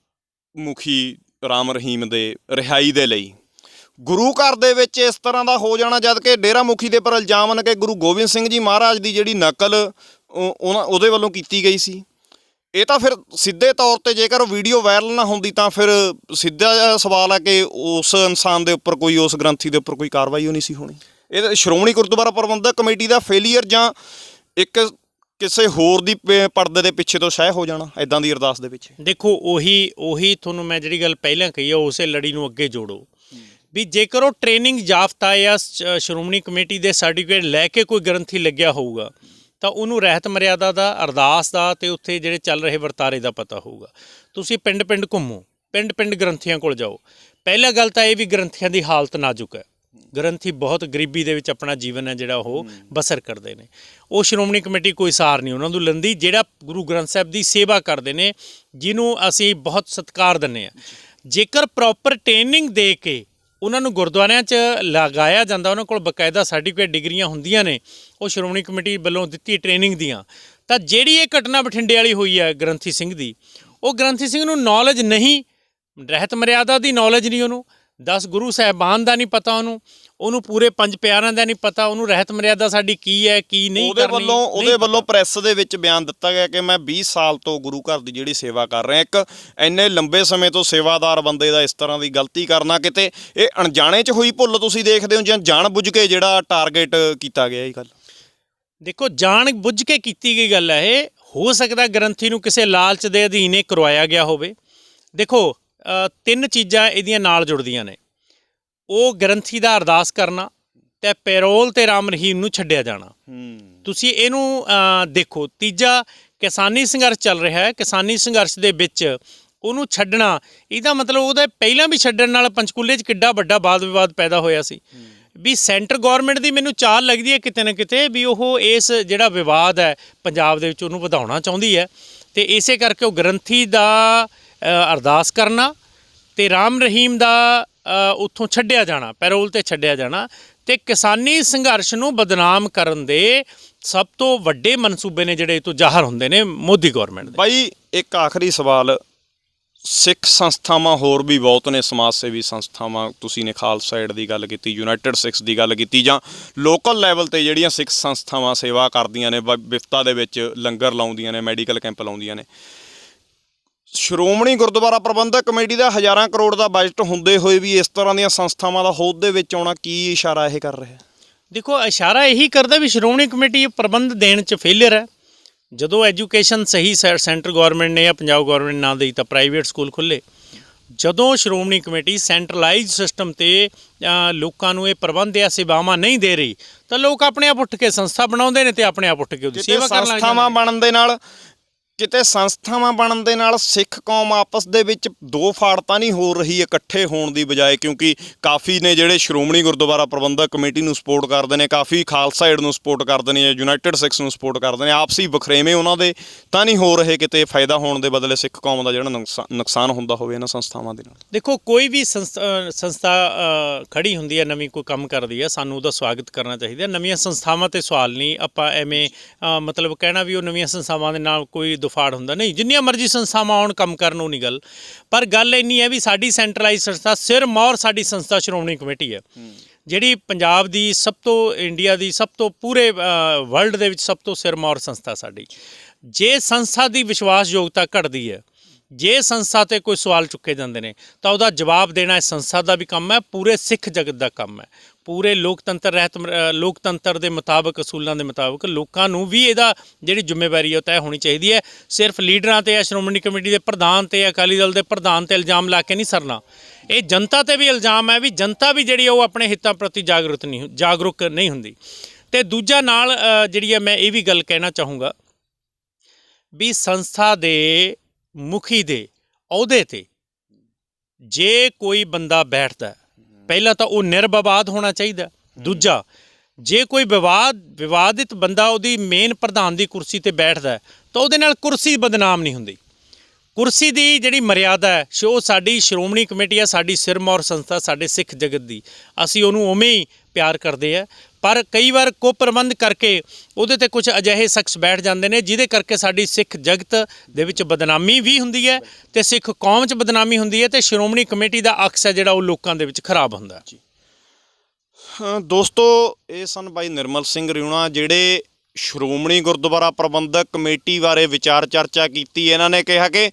ਮੁਖੀ ਰਾਮ ਰਹੀਮ ਦੇ ਰਿਹਾਈ ਦੇ ਲਈ। ਗੁਰੂ ਘਰ ਦੇ ਵਿੱਚ ਇਸ ਤਰ੍ਹਾਂ ਦਾ ਹੋ ਜਾਣਾ, ਜਦ ਕਿ ਡੇਰਾ ਮੁਖੀ ਦੇ ਪਰ ਇਲਜ਼ਾਮ ਹਨ ਕਿ ਗੁਰੂ ਗੋਬਿੰਦ ਸਿੰਘ ਜੀ ਮਹਾਰਾਜ ਦੀ ਜਿਹੜੀ ਨਕਲ ਉਹਦੇ ਵੱਲੋਂ ਕੀਤੀ ਗਈ ਸੀ। ਇਹ ਤਾਂ ਫਿਰ ਸਿੱਧੇ ਤੌਰ ਤੇ ਜੇਕਰ ਵੀਡੀਓ ਵਾਇਰਲ ਨਾ ਹੁੰਦੀ ਤਾਂ ਫਿਰ ਸਿੱਧਾ ਜਿਹਾ ਸਵਾਲ ਹੈ ਕਿ ਉਸ ਇਨਸਾਨ ਦੇ ਉੱਪਰ ਕੋਈ, ਉਸ ਗ੍ਰੰਥੀ ਦੇ ਉੱਪਰ ਕੋਈ ਕਾਰਵਾਈ ਨਹੀਂ ਸੀ ਹੋਣੀ। ਇਹ ਸ਼੍ਰੋਮਣੀ ਗੁਰਦੁਆਰਾ ਪ੍ਰਬੰਧਕ ਕਮੇਟੀ ਦਾ ਫੇਲੀਅਰ ਜਾਂ ਇੱਕ ਕਿਸੇ ਹੋਰ ਦੀ ਪਰਦੇ ਦੇ ਪਿੱਛੇ ਤੋਂ ਸ਼ਾਇਦ ਹੋ ਜਾਣਾ ਇੱਦਾਂ ਦੀ ਅਰਦਾਸ ਦੇ ਵਿੱਚ। ਦੇਖੋ ਉਹੀ ਤੁਹਾਨੂੰ ਮੈਂ ਜਿਹੜੀ ਗੱਲ ਪਹਿਲਾਂ ਕਹੀ ਆ, ਉਸੇ ਲੜੀ ਨੂੰ ਅੱਗੇ ਜੋੜੋ ਵੀ ਜੇਕਰ ਉਹ ਟ੍ਰੇਨਿੰਗ ਯਾਫਤਾ ਜਾਂ ਸ਼੍ਰੋਮਣੀ ਕਮੇਟੀ ਦੇ ਸਰਟੀਫਿਕੇਟ ਲੈ ਕੇ ਕੋਈ ਗ੍ਰੰਥੀ ਲੱਗਿਆ ਹੋਊਗਾ ਤਾਂ ਉਹਨੂੰ ਰਹਿਤ ਮਰਿਆਦਾ ਦਾ, ਅਰਦਾਸ ਦਾ ਤੇ ਉੱਥੇ ਜਿਹੜੇ ਚੱਲ ਰਹੇ ਵਰਤਾਰੇ ਦਾ ਪਤਾ ਹੋਊਗਾ। ਤੁਸੀਂ ਪਿੰਡ ਘੁੰਮੋ, ਪਿੰਡ ਗ੍ਰੰਥੀਆਂ ਕੋਲ ਜਾਓ। ਪਹਿਲਾ ਗੱਲ ਤਾਂ ਇਹ ਵੀ ਗ੍ਰੰਥੀਆਂ ਦੀ ਹਾਲਤ ਨਾਜ਼ੁਕ ਹੈ। ਗ੍ਰੰਥੀ ਬਹੁਤ ਗਰੀਬੀ ਦੇ ਵਿੱਚ ਆਪਣਾ ਜੀਵਨ ਹੈ ਜਿਹੜਾ ਉਹ ਬਸਰ ਕਰਦੇ ਨੇ। ਉਹ ਸ਼੍ਰੋਮਣੀ ਕਮੇਟੀ ਕੋਈ ਸਾਰ ਨਹੀਂ ਉਹਨਾਂ ਨੂੰ ਲੈਂਦੀ, ਜਿਹੜਾ ਗੁਰੂ ਗ੍ਰੰਥ ਸਾਹਿਬ ਦੀ ਸੇਵਾ ਕਰਦੇ ਨੇ, ਜਿਹਨੂੰ ਅਸੀਂ ਬਹੁਤ ਸਤਿਕਾਰ ਦਿੰਦੇ ਹਾਂ। ਜੇਕਰ ਪ੍ਰੋਪਰ ਟ੍ਰੇਨਿੰਗ ਦੇ ਕੇ ਉਹਨਾਂ ਨੂੰ ਗੁਰਦੁਆਰਿਆਂ 'ਚ ਲਗਾਇਆ ਜਾਂਦਾ, ਉਹਨਾਂ ਕੋਲ ਬਕਾਇਦਾ ਸਰਟੀਫਿਕੇਟ ਡਿਗਰੀਆਂ ਹੁੰਦੀਆਂ ਨੇ, ਉਹ ਸ਼੍ਰੋਮਣੀ ਕਮੇਟੀ ਵੱਲੋਂ ਦਿੱਤੀ ਟ੍ਰੇਨਿੰਗ ਦੀਆਂ। ਤਾਂ ਜਿਹੜੀ ਇਹ ਘਟਨਾ ਬਠਿੰਡੇ ਵਾਲੀ ਹੋਈ ਹੈ ਗ੍ਰੰਥੀ ਸਿੰਘ ਦੀ, ਉਹ ਗ੍ਰੰਥੀ ਸਿੰਘ ਨੂੰ ਨੌਲੇਜ ਨਹੀਂ, ਰਹਿਤ ਮਰਿਆਦਾ ਦੀ ਨੌਲੇਜ ਨਹੀਂ, ਉਹਨੂੰ 10 ਗੁਰੂ ਸਾਹਿਬਾਨ ਦਾ ਨਹੀਂ ਪਤਾ, ਉਹਨੂੰ ਪੂਰੇ 5 ਪਿਆਰਿਆਂ ਦਾ ਨਹੀਂ ਪਤਾ, ਉਹਨੂੰ ਰਹਿਤ ਮਰਿਆਦਾ ਸਾਡੀ ਕੀ ਹੈ ਕੀ ਨਹੀਂ ਕਰਨੀ। ਉਹਦੇ ਵੱਲੋਂ ਪ੍ਰੈਸ ਦੇ ਵਿੱਚ ਬਿਆਨ ਦਿੱਤਾ ਗਿਆ ਕਿ ਮੈਂ 20 ਸਾਲ ਤੋਂ ਗੁਰੂ ਘਰ ਦੀ ਜਿਹੜੀ ਸੇਵਾ ਕਰ ਰਿਹਾ। ਇੱਕ ਇੰਨੇ ਲੰਬੇ ਸਮੇਂ ਤੋਂ ਸੇਵਾਦਾਰ ਬੰਦੇ ਦਾ ਇਸ ਤਰ੍ਹਾਂ ਦੀ ਗਲਤੀ ਕਰਨਾ, ਕਿਤੇ ਇਹ ਅਣਜਾਣੇ 'ਚ ਹੋਈ ਭੁੱਲ ਤੁਸੀਂ ਦੇਖਦੇ ਹੋ ਜਾਂ ਜਾਣ ਬੁੱਝ ਕੇ ਜਿਹੜਾ ਟਾਰਗੇਟ ਕੀਤਾ ਗਿਆ ਇਹ ਗੱਲ? ਦੇਖੋ, ਜਾਣ ਬੁੱਝ ਕੇ ਕੀਤੀ ਗਈ ਗੱਲ ਹੈ ਇਹ। ਹੋ ਸਕਦਾ ਗ੍ਰੰਥੀ ਨੂੰ ਕਿਸੇ ਲਾਲਚ ਦੇ ਅਧੀਨ ਇਹ ਕਰਵਾਇਆ ਗਿਆ ਹੋਵੇ। ਦੇਖੋ, 3 ਚੀਜ਼ਾਂ ਇਹਦੀਆਂ ਨਾਲ ਜੁੜਦੀਆਂ ਨੇ। ਉਹ ਗ੍ਰੰਥੀ ਦਾ ਅਰਦਾਸ ਕਰਨਾ ਤੇ ਪੈਰੋਲ ਤੇ ਰਾਮ ਰਹੀਮ ਨੂੰ ਛੱਡਿਆ ਜਾਣਾ। ਤੁਸੀਂ ਇਹਨੂੰ ਦੇਖੋ। ਤੀਜਾ, ਕਿਸਾਨੀ ਸੰਘਰਸ਼ ਚੱਲ ਰਿਹਾ ਹੈ, ਕਿਸਾਨੀ ਸੰਘਰਸ਼ ਦੇ ਵਿੱਚ ਉਹਨੂੰ ਛੱਡਣਾ, ਇਹਦਾ ਮਤਲਬ ਉਹਦਾ ਪਹਿਲਾਂ ਵੀ ਛੱਡਣ ਨਾਲ ਪੰਚਕੂਲੇ 'ਚ ਕਿੱਡਾ ਵੱਡਾ ਵਾਦ ਵਿਵਾਦ ਪੈਦਾ ਹੋਇਆ ਸੀ। ਵੀ ਸੈਂਟਰ ਗੌਰਮੈਂਟ ਦੀ ਮੈਨੂੰ ਚਾਲ ਲੱਗਦੀ ਹੈ ਕਿਤੇ ਨਾ ਕਿਤੇ ਵੀ ਉਹ ਇਸ ਜਿਹੜਾ ਵਿਵਾਦ ਹੈ ਪੰਜਾਬ ਦੇ ਵਿੱਚ ਉਹਨੂੰ ਵਧਾਉਣਾ ਚਾਹੁੰਦੀ ਹੈ, ਅਤੇ ਇਸੇ ਕਰਕੇ ਉਹ ਗ੍ਰੰਥੀ ਦਾ ਅਰਦਾਸ ਕਰਨਾ ਤੇ ਰਾਮ ਰਹੀਮ ਦਾ ਉੱਥੋਂ ਛੱਡਿਆ ਜਾਣਾ, ਪੈਰੋਲ ਤੇ ਛੱਡਿਆ ਜਾਣਾ, ਤੇ ਕਿਸਾਨੀ ਸੰਘਰਸ਼ ਨੂੰ ਬਦਨਾਮ ਕਰਨ ਦੇ ਸਭ ਤੋਂ ਵੱਡੇ ਮਨਸੂਬੇ ਨੇ ਜਿਹੜੇ ਇਹ ਤੋਂ ਜ਼ਾਹਰ ਹੁੰਦੇ ਨੇ ਮੋਦੀ ਗੌਰਮੈਂਟ ਦੇ। ਬਾਈ, ਇੱਕ ਆਖਰੀ ਸਵਾਲ, ਸਿੱਖ ਸੰਸਥਾਵਾਂ ਹੋਰ ਵੀ ਬਹੁਤ ਨੇ, ਸਮਾਜ ਸੇਵੀ ਸੰਸਥਾਵਾਂ, ਤੁਸੀਂ ਨੇ ਖਾਲਸਾ ਏਡ ਦੀ ਗੱਲ ਕੀਤੀ, ਯੂਨਾਈਟਿਡ ਸਿੱਖਸ ਦੀ ਗੱਲ ਕੀਤੀ, ਜਾਂ ਲੋਕਲ ਲੈਵਲ ਤੇ ਜਿਹੜੀਆਂ ਸਿੱਖ ਸੰਸਥਾਵਾਂ ਸੇਵਾ ਕਰਦੀਆਂ ਨੇ, ਵਿਫਤਾ ਦੇ ਵਿੱਚ ਲੰਗਰ ਲਾਉਂਦੀਆਂ ਨੇ, ਮੈਡੀਕਲ ਕੈਂਪ ਲਾਉਂਦੀਆਂ ਨੇ। ਸ਼੍ਰੋਮਣੀ ਗੁਰਦੁਆਰਾ ਪ੍ਰਬੰਧਕ ਕਮੇਟੀ ਦਾ ਹਜ਼ਾਰਾਂ ਕਰੋੜ ਦਾ ਬਜਟ ਹੁੰਦੇ ਹੋਏ ਵੀ ਇਸ ਤਰ੍ਹਾਂ ਦੀਆਂ ਸੰਸਥਾਵਾਂ ਦਾ ਹੋਂਦ ਦੇ ਵਿੱਚ ਆਉਣਾ ਕੀ ਇਸ਼ਾਰਾ ਇਹ ਕਰ ਰਿਹਾ? ਦੇਖੋ, ਇਸ਼ਾਰਾ ਇਹੀ ਕਰਦਾ ਵੀ ਸ਼੍ਰੋਮਣੀ ਕਮੇਟੀ ਪ੍ਰਬੰਧ ਦੇਣ 'ਚ ਫੇਲੀਅਰ ਹੈ। ਜਦੋਂ ਐਜੂਕੇਸ਼ਨ ਸਹੀ ਸੈਂਟਰ ਗੌਰਮੈਂਟ ਨੇ ਜਾਂ ਪੰਜਾਬ ਗੌਰਮੈਂਟ ਨਾ ਦੇਈ ਤਾਂ ਪ੍ਰਾਈਵੇਟ ਸਕੂਲ ਖੁੱਲ੍ਹੇ। ਜਦੋਂ ਸ਼੍ਰੋਮਣੀ ਕਮੇਟੀ ਸੈਂਟਰਲਾਈਜ਼ ਸਿਸਟਮ 'ਤੇ ਲੋਕਾਂ ਨੂੰ ਇਹ ਪ੍ਰਬੰਧ ਜਾਂ ਸੇਵਾਵਾਂ ਨਹੀਂ ਦੇ ਰਹੀ ਤਾਂ ਲੋਕ ਆਪਣੇ ਆਪ ਉੱਠ ਕੇ ਸੰਸਥਾ ਬਣਾਉਂਦੇ ਨੇ ਤੇ ਆਪਣੇ ਆਪ ਉੱਠ ਕੇ ਉਹਦੀ ਸੇਵਾ ਕਰਨ ਲੱਗ ਜਾਂਦੇ। ਸੰਸਥਾਵਾਂ ਬਣਨ ਦੇ ਨਾਲ ਸਿੱਖ ਕੌਮ ਆਪਸ ਦੇ ਵਿੱਚ ਦੋ ਫਾੜ ਤਾਂ ਨਹੀਂ ਹੋ ਰਹੀ ਇਕੱਠੇ ਹੋਣ ਦੀ ਬਜਾਏ? ਕਿਉਂਕਿ ਕਾਫੀ ਨੇ ਜਿਹੜੇ ਸ਼੍ਰੋਮਣੀ ਗੁਰਦੁਆਰਾ ਪ੍ਰਬੰਧਕ ਕਮੇਟੀ ਨੂੰ ਸਪੋਰਟ ਕਰਦੇ ਨੇ, ਕਾਫੀ ਖਾਲਸਾ ਏਡ ਨੂੰ ਸਪੋਰਟ ਕਰਦੇ ਨੇ, ਯੂਨਾਈਟਿਡ ਸਿੱਖਸ ਨੂੰ ਸਪੋਰਟ ਕਰਦੇ ਨੇ। ਆਪਸੀ ਵਖਰੇਵੇਂ ਉਹਨਾਂ ਦੇ ਤਾਂ ਨਹੀਂ ਹੋ ਰਹੇ ਕਿਤੇ ਫਾਇਦਾ ਹੋਣ ਦੇ ਬਦਲੇ ਸਿੱਖ ਕੌਮ ਦਾ ਜਿਹੜਾ ਨੁਕਸਾਨ ਹੁੰਦਾ ਹੋਵੇ ਇਹਨਾਂ ਸੰਸਥਾਵਾਂ ਦੇ ਨਾਲ? ਦੇਖੋ, ਕੋਈ ਵੀ ਸੰਸਥਾ ਖੜੀ ਹੁੰਦੀ ਹੈ, ਨਵੀਂ ਕੋਈ ਕੰਮ ਕਰਦੀ ਹੈ, ਸਾਨੂੰ ਉਹਦਾ ਸਵਾਗਤ ਕਰਨਾ ਚਾਹੀਦਾ। ਨਵੀਆਂ ਸੰਸਥਾਵਾਂ 'ਤੇ ਸਵਾਲ ਨਹੀਂ, ਆਪਾਂ ਐਵੇਂ ਮਤਲਬ ਕਹਿਣਾ ਵੀ ਉਹ ਨਵੀਆਂ ਸੰਸਥਾਵਾਂ ਦੇ ਨਾਲ ਕੋਈ ਦੁਫਾੜ ਹੁੰਦਾ ਨਹੀਂ। ਜਿੰਨੀਆਂ ਮਰਜ਼ੀ ਸੰਸਥਾਵਾਂ ਆਉਣ ਕੰਮ ਕਰਨ, ਉਹ ਨਹੀਂ ਗੱਲ। ਪਰ ਗੱਲ ਇੰਨੀ ਹੈ ਵੀ ਸਾਡੀ ਸੈਂਟਰਲਾਈਜ਼ ਸੰਸਥਾ ਸਿਰ ਮੌਰ ਸਾਡੀ ਸੰਸਥਾ ਸ਼੍ਰੋਮਣੀ ਕਮੇਟੀ ਹੈ, ਜਿਹੜੀ ਪੰਜਾਬ ਦੀ ਸਭ ਤੋਂ, ਇੰਡੀਆ ਦੀ ਸਭ ਤੋਂ, ਪੂਰੇ ਵਰਲਡ ਦੇ ਵਿੱਚ ਸਭ ਤੋਂ ਸਿਰ ਮੌਰ ਸੰਸਥਾ ਸਾਡੀ। ਜੇ ਸੰਸਥਾ ਦੀ ਵਿਸ਼ਵਾਸਯੋਗਤਾ ਘਟਦੀ ਹੈ, ਜੇ ਸੰਸਥਾ 'ਤੇ ਕੋਈ ਸਵਾਲ ਚੁੱਕੇ ਜਾਂਦੇ ਨੇ ਤਾਂ ਉਹਦਾ ਜਵਾਬ ਦੇਣਾ ਇਸ ਸੰਸਥਾ ਦਾ ਵੀ ਕੰਮ ਹੈ, ਪੂਰੇ ਸਿੱਖ ਜਗਤ ਦਾ ਕੰਮ ਹੈ। ਪੂਰੇ ਲੋਕਤੰਤਰ ਦੇ ਮੁਤਾਬਕ, ਅਸੂਲਾਂ ਦੇ ਮੁਤਾਬਕ ਲੋਕਾਂ ਨੂੰ ਵੀ ਇਹਦਾ ਜਿਹੜੀ ਜ਼ਿੰਮੇਵਾਰੀ ਹੈ ਉਹ ਤੈਅ ਹੋਣੀ ਚਾਹੀਦੀ ਹੈ। ਸਿਰਫ ਲੀਡਰਾਂ 'ਤੇ ਜਾਂ ਸ਼੍ਰੋਮਣੀ ਕਮੇਟੀ ਦੇ ਪ੍ਰਧਾਨ 'ਤੇ, ਅਕਾਲੀ ਦਲ ਦੇ ਪ੍ਰਧਾਨ 'ਤੇ ਇਲਜ਼ਾਮ ਲਾ ਕੇ ਨਹੀਂ ਸਰਨਾ। ਇਹ ਜਨਤਾ 'ਤੇ ਵੀ ਇਲਜ਼ਾਮ ਹੈ ਵੀ ਜਨਤਾ ਵੀ ਜਿਹੜੀ ਉਹ ਆਪਣੇ ਹਿੱਤਾਂ ਪ੍ਰਤੀ ਜਾਗਰੂਕ ਨਹੀਂ ਹੁੰਦੀ। ਅਤੇ ਦੂਜਾ ਨਾਲ ਜਿਹੜੀ ਹੈ, ਮੈਂ ਇਹ ਵੀ ਗੱਲ ਕਹਿਣਾ ਚਾਹੂੰਗਾ ਵੀ ਸੰਸਥਾ ਦੇ ਮੁਖੀ ਦੇ ਅਹੁਦੇ 'ਤੇ ਜੇ ਕੋਈ ਬੰਦਾ ਬੈਠਦਾ, ਪਹਿਲਾਂ ਤਾਂ ਉਹ ਨਿਰਵਿਵਾਦ ਹੋਣਾ ਚਾਹੀਦਾ। ਦੂਜਾ, ਜੇ ਕੋਈ ਵਿਵਾਦਿਤ ਬੰਦਾ ਉਹਦੀ ਮੇਨ ਪ੍ਰਧਾਨ ਦੀ ਕੁਰਸੀ 'ਤੇ ਬੈਠਦਾ ਤਾਂ ਉਹਦੇ ਨਾਲ ਕੁਰਸੀ ਬਦਨਾਮ ਨਹੀਂ ਹੁੰਦੀ। ਕੁਰਸੀ ਦੀ ਜਿਹੜੀ ਮਰਿਆਦਾ ਹੈ ਉਹ ਸਾਡੀ ਸ਼੍ਰੋਮਣੀ ਕਮੇਟੀ ਹੈ, ਸਾਡੀ ਸਿਰਮੌਰ ਸੰਸਥਾ, ਸਾਡੇ ਸਿੱਖ ਜਗਤ ਦੀ, ਅਸੀਂ ਉਹਨੂੰ ਉਵੇਂ ਹੀ ਪਿਆਰ ਕਰਦੇ ਆ। ਪਰ ਕਈ ਵਾਰ ਕੁਪ੍ਰਬੰਧ ਕਰਕੇ ਉਹਦੇ 'ਤੇ ਕੁਝ ਅਜਿਹੇ ਸ਼ਖਸ ਬੈਠ ਜਾਂਦੇ ਨੇ ਜਿਹਦੇ ਕਰਕੇ ਸਾਡੀ ਸਿੱਖ ਜਗਤ ਦੇ ਵਿੱਚ ਬਦਨਾਮੀ ਵੀ ਹੁੰਦੀ ਹੈ ਅਤੇ ਸਿੱਖ ਕੌਮ 'ਚ ਬਦਨਾਮੀ ਹੁੰਦੀ ਹੈ, ਅਤੇ ਸ਼੍ਰੋਮਣੀ ਕਮੇਟੀ ਦਾ ਅਕਸ ਹੈ ਜਿਹੜਾ ਉਹ ਲੋਕਾਂ ਦੇ ਵਿੱਚ ਖਰਾਬ ਹੁੰਦਾ। ਦੋਸਤੋ, ਇਹ ਸਨ ਬਾਈ ਨਿਰਮਲ ਸਿੰਘ ਰਿਉਣਾ, ਜਿਹੜੇ ਸ਼੍ਰੋਮਣੀ ਗੁਰਦੁਆਰਾ ਪ੍ਰਬੰਧਕ ਕਮੇਟੀ ਬਾਰੇ ਵਿਚਾਰ ਚਰਚਾ ਕੀਤੀ। ਇਹਨਾਂ ਨੇ ਕਿਹਾ ਕਿ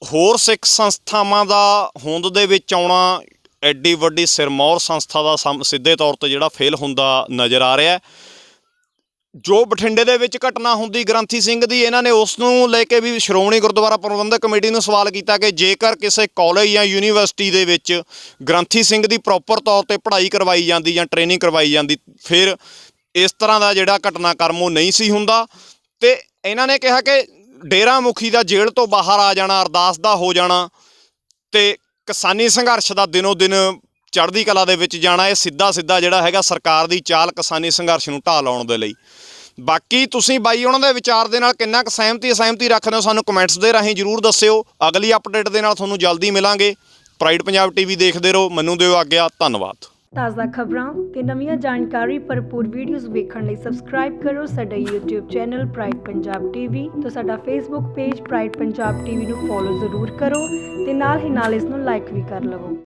ਹੋਰ ਸਿੱਖ ਸੰਸਥਾਵਾਂ ਦਾ ਹੋਂਦ ਦੇ ਵਿੱਚ ਆਉਣਾ ਐਡੀ ਵੱਡੀ ਸਿਰਮੌਰ ਸੰਸਥਾ ਦਾ ਸਿੱਧੇ ਤੌਰ 'ਤੇ ਜਿਹੜਾ ਫੇਲ ਹੁੰਦਾ ਨਜ਼ਰ ਆ ਰਿਹਾ। ਜੋ ਬਠਿੰਡੇ ਦੇ ਵਿੱਚ ਘਟਨਾ ਹੁੰਦੀ ਗ੍ਰੰਥੀ ਸਿੰਘ ਦੀ, ਇਹਨਾਂ ਨੇ ਉਸ ਨੂੰ ਲੈ ਕੇ ਵੀ ਸ਼੍ਰੋਮਣੀ ਗੁਰਦੁਆਰਾ ਪ੍ਰਬੰਧਕ ਕਮੇਟੀ ਨੂੰ ਸਵਾਲ ਕੀਤਾ ਕਿ ਜੇਕਰ ਕਿਸੇ ਕਾਲਜ ਜਾਂ ਯੂਨੀਵਰਸਿਟੀ ਦੇ ਵਿੱਚ ਗ੍ਰੰਥੀ ਸਿੰਘ ਦੀ ਪ੍ਰੋਪਰ ਤੌਰ 'ਤੇ ਪੜ੍ਹਾਈ ਕਰਵਾਈ ਜਾਂਦੀ ਜਾਂ ਟ੍ਰੇਨਿੰਗ ਕਰਵਾਈ ਜਾਂਦੀ, ਫਿਰ ਇਸ ਤਰ੍ਹਾਂ ਦਾ ਜਿਹੜਾ ਘਟਨਾਕ੍ਰਮ ਉਹ ਨਹੀਂ ਸੀ ਹੁੰਦਾ। ਅਤੇ ਇਹਨਾਂ ਨੇ ਕਿਹਾ ਕਿ ਡੇਰਾ ਮੁਖੀ ਦਾ ਜੇਲ੍ਹ ਤੋਂ ਬਾਹਰ ਆ ਜਾਣਾ, ਅਰਦਾਸ ਦਾ ਹੋ ਜਾਣਾ ਅਤੇ ਕਿਸਾਨੀ ਸੰਘਰਸ਼ ਦਾ ਦਿਨੋਂ ਦਿਨ ਚੜ੍ਹਦੀ ਕਲਾ ਦੇ ਵਿੱਚ ਜਾਣਾ, ਇਹ ਸਿੱਧਾ ਜਿਹੜਾ ਹੈਗਾ ਸਰਕਾਰ ਦੀ ਚਾਲ ਕਿਸਾਨੀ ਸੰਘਰਸ਼ ਨੂੰ ਢਾਹ ਲਾਉਣ ਦੇ ਲਈ। ਬਾਕੀ ਤੁਸੀਂ ਬਾਈ ਉਹਨਾਂ ਦੇ ਵਿਚਾਰ ਦੇ ਨਾਲ ਕਿੰਨਾ ਕੁ ਸਹਿਮਤੀ ਰੱਖਦੇ ਹੋ, ਸਾਨੂੰ ਕਮੈਂਟਸ ਦੇ ਰਾਹੀਂ ਜ਼ਰੂਰ ਦੱਸਿਓ। ਅਗਲੀ ਅਪਡੇਟ ਦੇ ਨਾਲ ਤੁਹਾਨੂੰ ਜਲਦੀ ਮਿਲਾਂਗੇ। ਪ੍ਰਾਈਡ ਪੰਜਾਬ ਟੀਵੀ ਦੇਖਦੇ ਰਹੋ। ਮੈਨੂੰ ਦਿਓ ਆਗਿਆ। ਧੰਨਵਾਦ। ਤਾਜ਼ਾ ਖਬਰਾਂ ਤੇ ਨਵੀਆਂ ਜਾਣਕਾਰੀ ਭਰਪੂਰ ਵੀਡੀਓਜ਼ ਵੇਖਣ ਲਈ ਸਬਸਕ੍ਰਾਈਬ ਕਰੋ ਸਾਡਾ YouTube channel pride Punjab TV ਤੇ ਸਾਡਾ Facebook page pride Punjab TV ਨੂੰ ਫੋਲੋ ਜ਼ਰੂਰ ਕਰੋ ਤੇ ਨਾਲ ਹੀ ਨਾਲ ਇਸ ਨੂੰ ਲਾਈਕ ਵੀ ਕਰ ਲਵੋ।